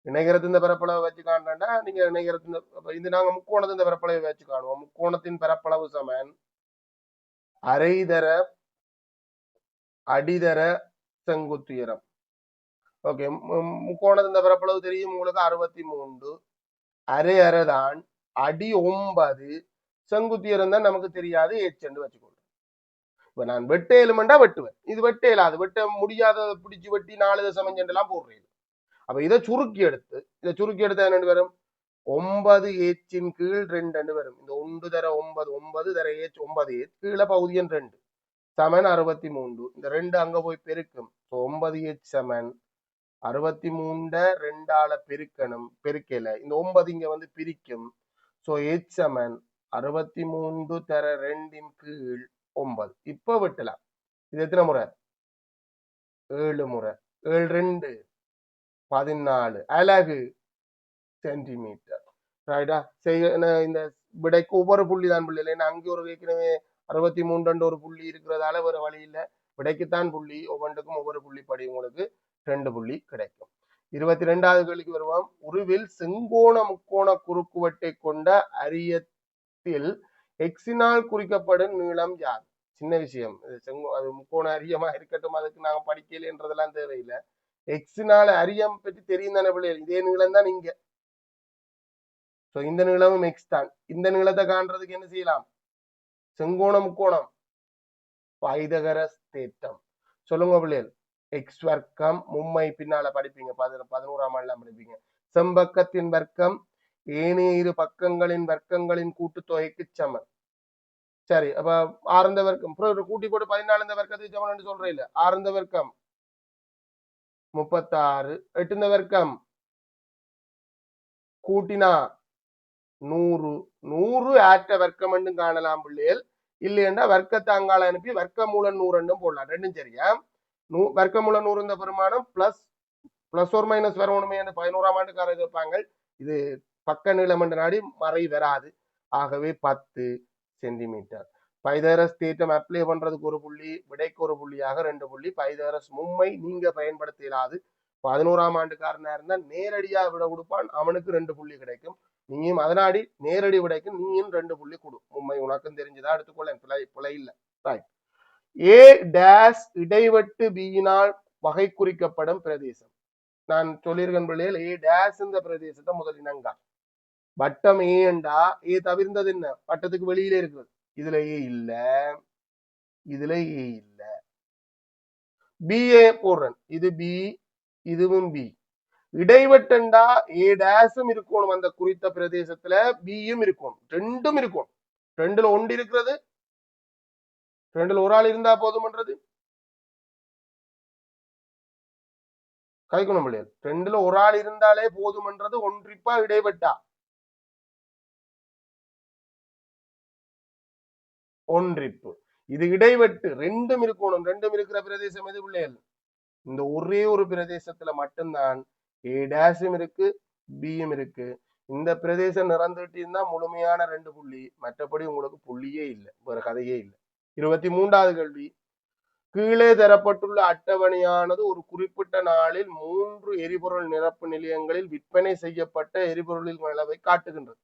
இணைகரத்தின் பரப்பளவை வச்சு காண்றா நீங்க இணைகரத்தின் இது நாங்க முக்கோணத்தின் பரப்பளவை வச்சு காணுவோம். முக்கோணத்தின் பரப்பளவு சமன் அரைதர அடிதர செங்குத்துயரம். ஓகே, முக்கோணத்தின் பரப்பளவு தெரியும் உங்களுக்கு 63, அரை அரைதான், அடி 9, செங்குத்துயரம் தான் நமக்கு தெரியாது, எச்சென்று வச்சுக்கொள்றேன். இப்ப நான் வெட்ட எலுமெண்டா வெட்டுவேன், இது வெட்ட இயலாது, வெட்ட முடியாத பிடிச்சு வெட்டி 4 சமஞ்செண்டெல்லாம் போடுறேன். அப்ப இதை சுருக்கி எடுத்தா என்ன வரும்? 9 ஏச்சின் கீழ் 2 வரும். இந்த 1 தர 9, 9 தர ஏச் 9 ஏச், கீழே பகுதியன் 2 சமன் 63. இந்த 2 அங்க போய் பெருக்கும். 9 ஏச் சமன் 63 2ஆல பெருக்கணும், பெருக்கல. இந்த 9 இங்க வந்து பிரிக்கும். சோ ஏச் சமன் 63 தர 2 கீழ் 9. இப்ப வெட்டலாம். இது எத்தனை முறை? 7 முறை. 7 2 14 அலகு சென்டிமீட்டர். ரைட்டா? இந்த விடைக்கு ஒவ்வொரு புள்ளி தான் புள்ளி இல்லை. அங்கே ஒரு ஏற்கனவே 63 ஒரு புள்ளி இருக்கிறதால வேற வழி இல்லை, விடைக்குத்தான் புள்ளி. ஒவ்வொன்றுக்கும் ஒவ்வொரு புள்ளி படி உங்களுக்கு 2 புள்ளி கிடைக்கும். 22வது கேள்விக்கு வருவோம். உருவில் செங்கோண முக்கோண குறுக்குவெட்டை கொண்ட அரியத்தில் எக்ஸினால் குறிக்கப்படும் நீளம் யார்? சின்ன விஷயம். அது முக்கோண அரியமா இருக்கட்டும், அதுக்கு நாங்க படிக்கலைன்றதெல்லாம் தேவையில்லை. எக்ஸினால அரியம் பற்றி தெரியும் தானே பிள்ளைகள்? இதே நீளம் தான் இங்க. இந்த நீளமும் எக்ஸ் தான். இந்த நீளத்தை காண்றதுக்கு என்ன செய்யலாம்? செங்கோண முக்கோணம் பைதகரஸ் தேற்றம். சொல்லுங்க பிள்ளைகள். எக்ஸ் வர்க்கம் மும்மை பின்னால படிப்பீங்க, 11ஆம் ஆண்டுலாம் படிப்பீங்க. செம்பக்கத்தின் வர்க்கம் ஏனைய இரு பக்கங்களின் வர்க்கங்களின் கூட்டுத்தொகைக்கு சமன். சரி, அப்ப ஆரந்த வர்க்கம் கூட்டி போட்டு 14 வர்க்கத்துக்கு சமன் என்று சொல்றேன் இல்ல. ஆரந்த வர்க்கம் 36, 8 வர்க்கம் கூட்டினா 100. 100 ஆற்ற வர்க்கம் என்றும் காணலாம் பிள்ளைகள். இல்லையண்டா வர்க்கத்தை அங்கால அனுப்பி வர்க்க மூலம் 100 என்றும் போடலாம். ரெண்டும் சரியா? வர்க்க மூலம் 100 இந்த பெருமானம் பிளஸ் பிளஸ் ஒரு மைனஸ் வரணுமே என்று 11ஆம் ஆண்டுக்காரர் இருப்பாங்க. இது பக்க நீளம் என்ற நாடி மறை வராது. ஆகவே 10 சென்டிமீட்டர். பைதரஸ் தேற்றம் அப்ளை பண்றதுக்கு ஒரு புள்ளி, விடைக்கு ஒரு புள்ளியாக 2 புள்ளி. பைதரஸ் மும்மை நீங்க பயன்படுத்த இயலாது. 11ஆம் ஆண்டுக்காரனா இருந்தா நேரடியா விட கொடுப்பான், அவனுக்கு 2 புள்ளி கிடைக்கும். நீயும் அதனாடி நேரடி விடைக்கு நீயும் 2 புள்ளி கொடு. மும்மை உனக்கும் தெரிஞ்சுதான் எடுத்துக்கொள்ள, பிழை இல்லை. ரைட். ஏ டேஸ் இடைவெட்டு பியினால் வகை குறிக்கப்படும் பிரதேசம். நான் சொல்லியிருக்கேன் பிள்ளைகள், ஏ டேஸ் இந்த பிரதேசத்தை முதலினங்க. வட்டம் ஏ என்றா ஏ தவிர்ந்தது என்ன, வட்டத்துக்கு வெளியில இருக்குது. இதுல ஏ இல்ல, இதுல ஏ இல்ல. பி ஏ போடுறேன், இது பி, இதுவும் பி. இடைவெட்டண்டா ஏ டேஸும் இருக்கணும், அந்த குறித்த பிரதேசத்துல பியும் இருக்கணும், ரெண்டும் இருக்கணும். ரெண்டுல ஒன்று இருக்கிறது, ரெண்டுல ஒரு ஆள் இருந்தா போதும்ன்றது கைக்கணும் பிள்ளைகள். ரெண்டுல ஒரு ஆள் இருந்தாலே போதும்ன்றது ஒன்றிப்பா இடைவெட்டா ஒன்றிப்பு. இது இடைவெட்டு, ரெண்டும் இருக்கணும். ரெண்டும் இருக்கிற பிரதேசம் எது பிள்ளைகள்? இந்த ஒரே ஒரு பிரதேசத்துல மட்டும்தான் ஏ டேஷும் இருக்கு, பியும் இருக்கு. இந்த பிரதேசம் நிறந்துட்டு இருந்தா முழுமையான 2 புள்ளி, மற்றபடி உங்களுக்கு புள்ளியே இல்லை, வேற கதையே இல்லை. 23வது கேள்வி. கீழே தரப்பட்டுள்ள அட்டவணையானது ஒரு குறிப்பிட்ட நாளில் 3 எரிபொருள் நிரப்பு நிலையங்களில் விற்பனை செய்யப்பட்ட எரிபொருளின் அளவை காட்டுகின்றது.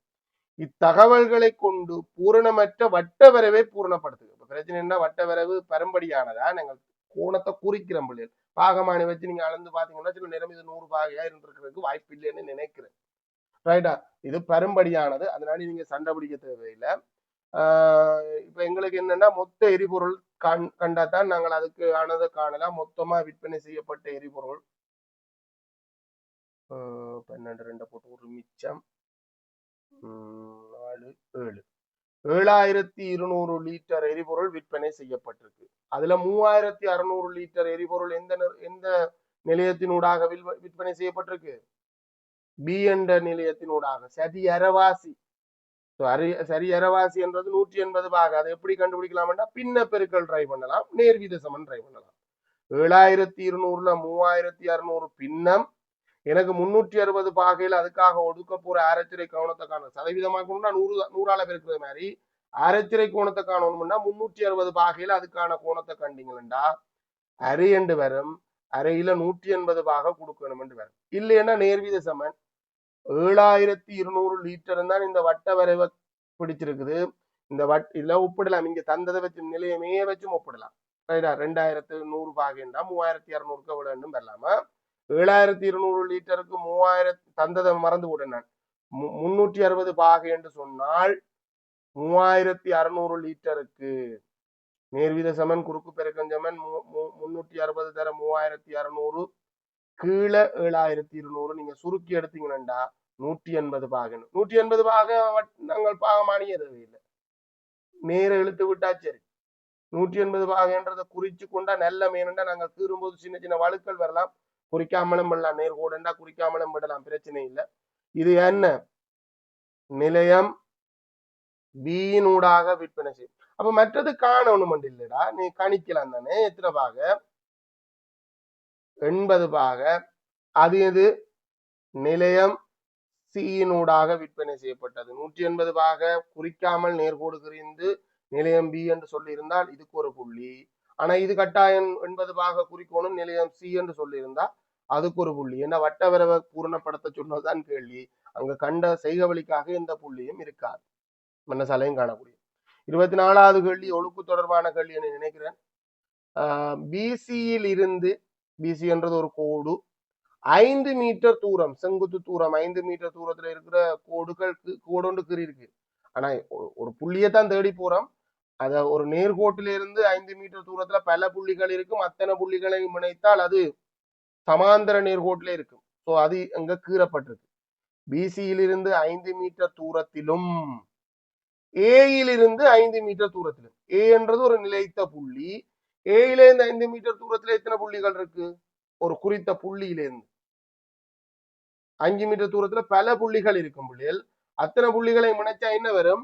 இத்தகவல்களை கொண்டு பூரணமற்ற வட்ட வரைவை பூரணப்படுத்துது. இப்ப பிரச்சனை என்ன, வட்ட வரைவு பரம்படியானதா, நாங்கள் கோணத்தை குறிக்கிறோம் பிள்ளைகள். பாகமானி வச்சு நீங்க அளந்து பாத்தீங்கன்னா சில நேரம் இது 100 பாகையா இருந்திருக்கிறதுக்கு வாய்ப்பு இல்லைன்னு நினைக்கிறேன். ரைட்டா, இது பரம்படியானது, அதனால நீங்க சண்டை பிடிக்க தேவையில்லை. இப்ப எங்களுக்கு என்னன்னா மொத்த எரிபொருள் கண்டாதான் நாங்கள் அதுக்கு ஆனதை காணலாம். மொத்தமா விற்பனை செய்யப்பட்ட எரிபொருள் 12 2 போட்டு ஒரு மிச்சம் 4 7 7200 லிட்டர் எரிபொருள் விற்பனை செய்யப்பட்டிருக்கு. அதுல 3600 லிட்டர் எரிபொருள் எந்த நிலையத்தினூடாக விற்பனை செய்யப்பட்டிருக்கு? பி என்ற நிலையத்தினூடாக. சரி அரவாசி, சரி அரவாசி என்றது 180 பாக. அதை எப்படி கண்டுபிடிக்கலாம்னா பின்ன பெருக்கல் ட்ரை பண்ணலாம், நேர்வீத சமன் ட்ரை பண்ணலாம். 7200ல 3600 பின்னம், எனக்கு 360 பாகையில் அதுக்காக ஒடுக்க போற ஆரச்சிறை கோணத்தை காணும். சதவீதமாக்கணும்னா 100ஆல பெருக்கிற மாதிரி ஆரச்சிறை கோணத்தை காணணும்னா 360 பாகையில் அதுக்கான கோணத்தை கண்டிங்களா அரை என்று வரும். அரையில 180 பாக கொடுக்கணும் என்று வரும். இல்லைன்னா நேர்வீத சமன் 7200 லிட்டர் தான் இந்த வட்ட வரைவை பிடிச்சிருக்குது. இந்த இதுல ஒப்பிடலாம், இங்க தந்ததை வச்சு நிலையமே வச்சும் ஒப்பிடலாம். 2100 பாகைண்டா 3600க்கு எவ்வளவு வரலாமா? 7200 லிட்டருக்கு 3000 தந்ததை மறந்து போட்டேன் நான். 360 பாகை என்று சொன்னால் 3600 லிட்டருக்கு நேர்வீத சமன் குறுக்கு பெருக்கம் சமன் 360 தர 3600 கீழே 7200. நீங்க சுருக்கி எடுத்தீங்கன்னா 180 பாகை. 180 பாகை நாங்கள் பாகமானிய தேவையில்லை, நேர இழுத்து விட்டா சரி. 180 பாகைன்றதை குறிச்சு கொண்டா நல்ல மேனண்டா நாங்கள் கீறும்போது சின்ன சின்ன வழுக்கள் வரலாம், குறிக்காமலும் விடலாம். நேர்கோடண்டா குறிக்காமலும் விடலாம், பிரச்சனை இல்லை. இது என்ன நிலையம் பீனூடாக விற்பனை செய்யும். அப்ப மற்றது காணணும் இல்லடா, நீ கணிக்கலாம் தானே. எத்தனை பாக? 80 பாக. அது எது? நிலையம் சியினூடாக விற்பனை செய்யப்பட்டது. 180 பாக குறிக்காமல் நேர்கோடு குறிந்து நிலையம் பி என்று சொல்லி இருந்தால் இதுக்கு ஒரு புள்ளி. ஆனா இது கட்டாயம் 80 பாக குறிக்கணும் நிலையம் சி என்று சொல்லி இருந்தா அதுக்கு ஒரு புள்ளி. என்ன வட்ட வரைவை பூரணப்படுத்த சொன்னதுதான் கேள்வி. அங்க கண்ட செய்கவழிக்காக எந்த புள்ளியும் இருக்காது, மன்னசாலையும் காணக்கூடிய. 24வது கேள்வி ஒழுக்கு தொடர்பான கேள்வி என்று நினைக்கிறேன். பிசியில் இருந்து, பிசி என்றது ஒரு கோடு, 5 மீட்டர் தூரம், செங்குத்து தூரம் 5 மீட்டர் தூரத்துல இருக்கிற கோடு கீறி இருக்கு. ஆனா ஒரு புள்ளியத்தான் தேடி போறோம். அத ஒரு நேர்கோட்டில இருந்து 5 மீட்டர் தூரத்துல பல புள்ளிகள் இருக்கும். அத்தனை புள்ளிகளை இணைத்தால் அது சமாந்தர நேர்கோட்டில இருக்கும். சோ அது அங்க கீறப்பட்டிருக்கு. பிசியில் இருந்து 5 மீட்டர் தூரத்திலும், ஏயிலிருந்து 5 மீட்டர் தூரத்திலும். ஏ என்றது ஒரு நிலைத்த புள்ளி. ஏயில இருந்து 5 மீட்டர் தூரத்துல எத்தனை புள்ளிகள் இருக்கு? ஒரு குறித்த புள்ளியிலிருந்து 5 மீட்டர் தூரத்துல பல புள்ளிகள் இருக்கும். புள்ளிகள் அத்தனை புள்ளிகளை இணைச்சா என்ன வரும்?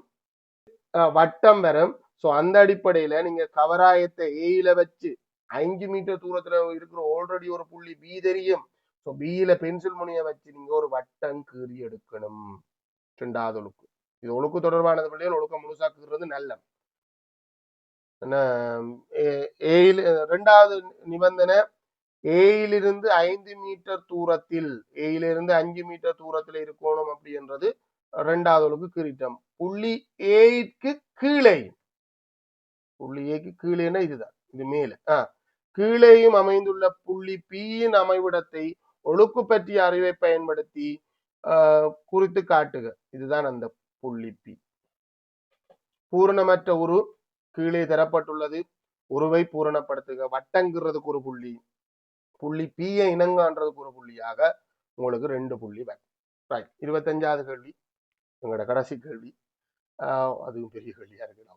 வட்டம் வரும். சோ அந்த அடிப்படையில நீங்க கவராயத்தை ஏயில வச்சு 5 மீட்டர் தூரத்துல இருக்கிற ஆல்ரெடி ஒரு புள்ளி பி தெரியும், ஸோ பியில பென்சில் முனையை வச்சு நீங்க ஒரு வட்டம் கீறி எடுக்கணும். 2வது ஒழுக்கு. இது ஒழுக்கு தொடர்பானது பிள்ளைகள். ஒழுக்கம் முழுசா கீறுறது நல்ல. ஏயில் 2வது நிபந்தனை ஏயிலிருந்து 5 மீட்டர் தூரத்தில், ஏயிலிருந்து 5 மீட்டர் தூரத்தில் இருக்கணும் அப்படின்றது 2வது ஒழுக்கு கீறிட்டோம். புள்ளி ஏக்கு கீழே, புள்ளி ஏக்கு கீழேன்னா இதுதான், இது மேல கீழேயும் அமைந்துள்ள புள்ளி பியின் அமைவிடத்தை ஒழுக்கு பற்றிய அறிவை பயன்படுத்தி குறித்து காட்டுக. இதுதான் அந்த புள்ளி பி. பூரணமற்ற உரு கீழே தரப்பட்டுள்ளது. உருவை பூரணப்படுத்துக. வட்டங்கிறதுக்கு ஒரு புள்ளி, புள்ளி பியை இனங்கான்றதுக்கு ஒரு புள்ளியாக உங்களுக்கு 2 புள்ளி வரும். ரைட். 25வது கேள்வி, உங்களோட கடைசி கேள்வி. அதுவும் பெரிய கேள்வியா இருக்கு.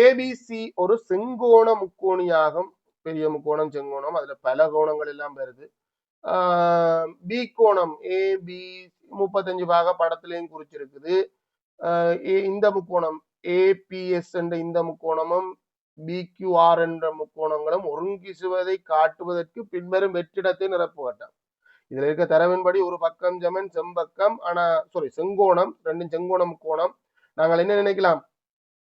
ஏபிசி ஒரு செங்கோண முக்கோணியாகும். பெரிய முக்கோணம், செங்கோணம், அதுல பல கோணங்கள் எல்லாம் வருது. பி கோணம் ஏபி 35 பாக படத்திலையும் குறிச்சிருக்குது. இந்த முக்கோணம் ஏபிஎஸ் என்ற இந்த முக்கோணமும் பிக்யூஆர் என்ற முக்கோணங்களும் ஒருங்கிசுவதை காட்டுவதற்கு பின்வரும் வெற்றிடத்தை நிரப்புவட்டான். இதுல இருக்க தரவின்படி ஒரு பக்கம் சமன் செம்பக்கம், ஆனா செங்கோணம், ரெண்டும் செங்கோண முக்கோணம். நாங்கள் என்ன நினைக்கலாம்,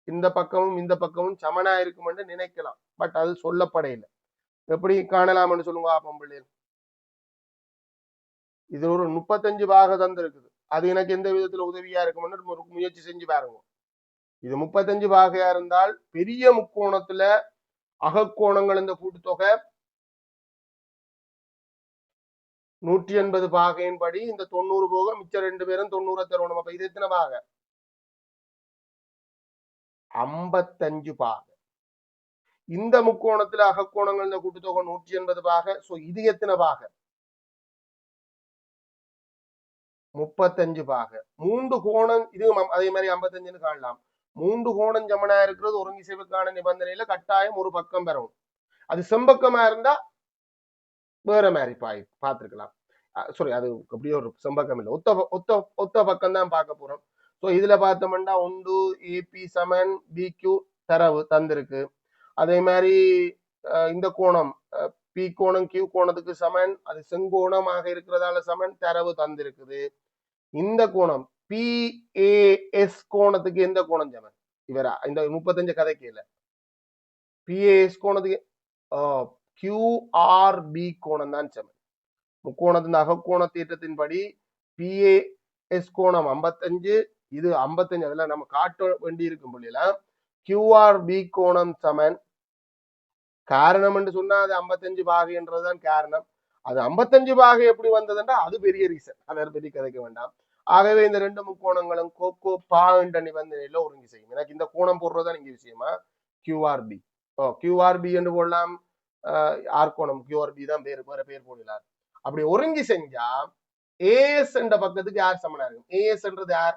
இந்த பக்கமும் இந்த பக்கமும் சமனா இருக்கும் என்று நினைக்கலாம். பட் அது சொல்லப்படையில. எப்படி காணலாம் என்று சொல்லுங்க ஆப்பம் பிள்ளைகள். இது ஒரு 35 பாக தந்து இருக்குது. அது எனக்கு எந்த விதத்துல உதவியா இருக்கும் முயற்சி செஞ்சு பாருங்க. இது 35 பாகையா இருந்தால் பெரிய முக்கோணத்துல அகக்கோணங்கள் இந்த கூட்டுத்தொகை 180 பாகையின் படி இந்த 90 போக மிச்சம் 2 பேரும் 90 தருவணும். அப்ப இது எத்தனை பாகை? 55 பாகை. இந்த முக்கோணத்துல அகக்கோணங்கள் இந்த கூட்டுத்தொகை 180 பாகை. சோ இது எத்தனை பாகை? 35 பாகை. 3 கோணம், இது அதே மாதிரி 55 காணலாம். 3 கோணம் சமனா இருக்கிறது ஒருங்கிசைவுக்கான நிபந்தனையில கட்டாயம் ஒரு பக்கம் பெறும். அது செம்பக்கமா இருந்தா வேற மாதிரி பார்த்துருக்கலாம். அது அப்படியே ஒரு செம்பக்கம் இல்லை, ஒத்த பக்கம் தான் பார்க்க போறோம். ஸோ இதுல பார்த்தோம்னா 1 ஏபி சமன் பிக்யூ தரவு தந்திருக்கு. அதே மாதிரி இந்த கோணம் பி கோணம் கியூ கோணத்துக்கு சமன், அது செங்கோணமாக இருக்கிறதால சமன் தரவு தந்திருக்குது. இந்த கோணம் பிஏஎஸ் கோணத்துக்கு எந்த கோணம் சமன்? இவரா இந்த 35 கதைக்கு இல்ல, பிஏஎஸ் கோணத்துக்கு கியூஆர்பி கோணம் தான் சமன். முக்கோணத்தின் அகக்கோண தீட்டத்தின்படி பிஏஎஸ் கோணம் 55, இது 55. அதெல்லாம் நம்ம காட்ட வேண்டி இருக்கும் புள்ளியில கியூஆர்பி கோணம் சமன். காரணம் என்று சொன்னா அது 55 பாகைன்றதுதான் காரணம். அது 55 பாகை எப்படி வந்ததுன்னா அது பெரிய ரீசன், அதை பற்றி கதைக்க வேண்டாம். ஆகவே இந்த 2 முக்கோணங்களும் கோகோ பா என்ற நிபந்தனையில ஒருங்கி செய்யும். எனக்கு இந்த கோணம் போடுறதுதான் இங்க விஷயமா. கியூஆர்பி கியூஆர்பி என்று போடலாம். ஆர்கோணம் கியூஆர்பி தான் வேற பேர் போடலாம். அப்படி ஒருங்கி செஞ்சா ஏஎஸ் என்ற பக்கத்துக்கு யார் சமனா இருக்கும்? ஏஎஸ் என்றது யார்?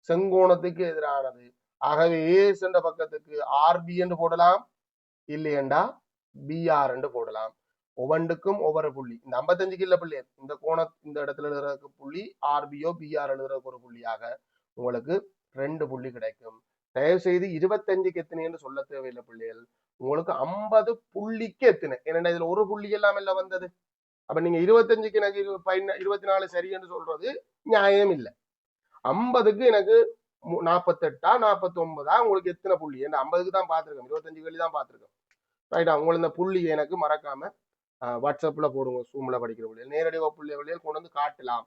செங்கோணத்துக்கு எதிரானது. ஆகவே ஏஎஸ் என்ற பக்கத்துக்கு ஆர்பி என்று போடலாம், இல்லையண்டா பிஆர் என்று போடலாம். ஒவ்வொன்றுக்கும் ஒவ்வொரு புள்ளி. இந்த 55 இல்ல புள்ளி, இந்த கோணம் இந்த இடத்துல எழுதுறதுக்கு புள்ளி, ஆர்பியோ பிஆர் எழுதுறதுக்கு ஒரு புள்ளியாக உங்களுக்கு 2 புள்ளி கிடைக்கும். தயவு செய்து 25க்கு எத்தனை என்று சொல்ல தேவையில்லை பிள்ளைகள், உங்களுக்கு 50 புள்ளிக்கு எத்தனை. ஏன்னா இதுல ஒரு புள்ளி எல்லாம் இல்ல வந்தது. அப்ப நீங்க 25க்கு எனக்கு 24 சரி என்று சொல்றது நியாயம் இல்லை. 50க்கு எனக்கு 48 49 உங்களுக்கு எத்தனை புள்ளி? 50க்கு தான் பார்த்திருக்கோம், 25 கேள்வி தான் பார்த்திருக்கோம். ரைட்டா? உங்களுக்கு இந்த புள்ளி எனக்கு மறக்காம வாட்ஸ்அப்ல போடுங்க. சூம்ல படிக்கிற பிள்ளைகள், நேரடி பிள்ளைகள் கொண்டு வந்து காட்டலாம்.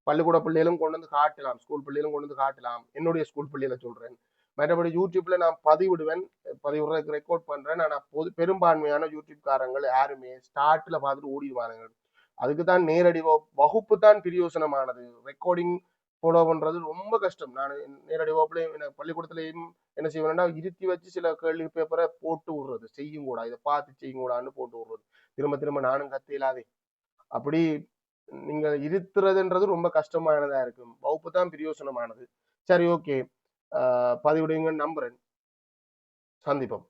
பள்ளிக்கூட பிள்ளைகளும் கொண்டு வந்து காட்டலாம், ஸ்கூல் பிள்ளைகளும் கொண்டு வந்து காட்டலாம். என்னுடைய ஸ்கூல் பிள்ளைகளை சொல்றேன். மற்றபடி யூடியூப்ல நான் பதிவிடுவேன், பதிவிடுறதுக்கு ரெக்கார்ட் பண்றேன். ஆனா பெரும்பான்மையான யூடியூப் காரங்கள் யாருமே ஸ்டார்ட்ல பார்த்துட்டு ஓடிடுவாங்க. அதுக்குதான் நேரடி வகுப்பு தான் பிரயோசனமானது. ரெக்கார்டிங் ஃபாலோ பண்றது ரொம்ப கஷ்டம். நான் நேரடி வகுப்புலையும் பள்ளிக்கூடத்துலையும் என்ன செய்வேன்னா இருத்தி வச்சு சில கேள்வி பேப்பரை போட்டு விடுறது. செய்யும் கூட, இதை பார்த்து செய்யும் கூடான்னு போட்டு விடுறது. திரும்ப திரும்ப நானும் கத்தையிலாதே. அப்படி நீங்க இருத்துறதுன்றது ரொம்ப கஷ்டமானதா இருக்கும். வகுப்பு தான் பிரயோசனமானது. சரி, ஓகே, பதிவிடுங்க, நம்புறேன். சந்திப்போம்.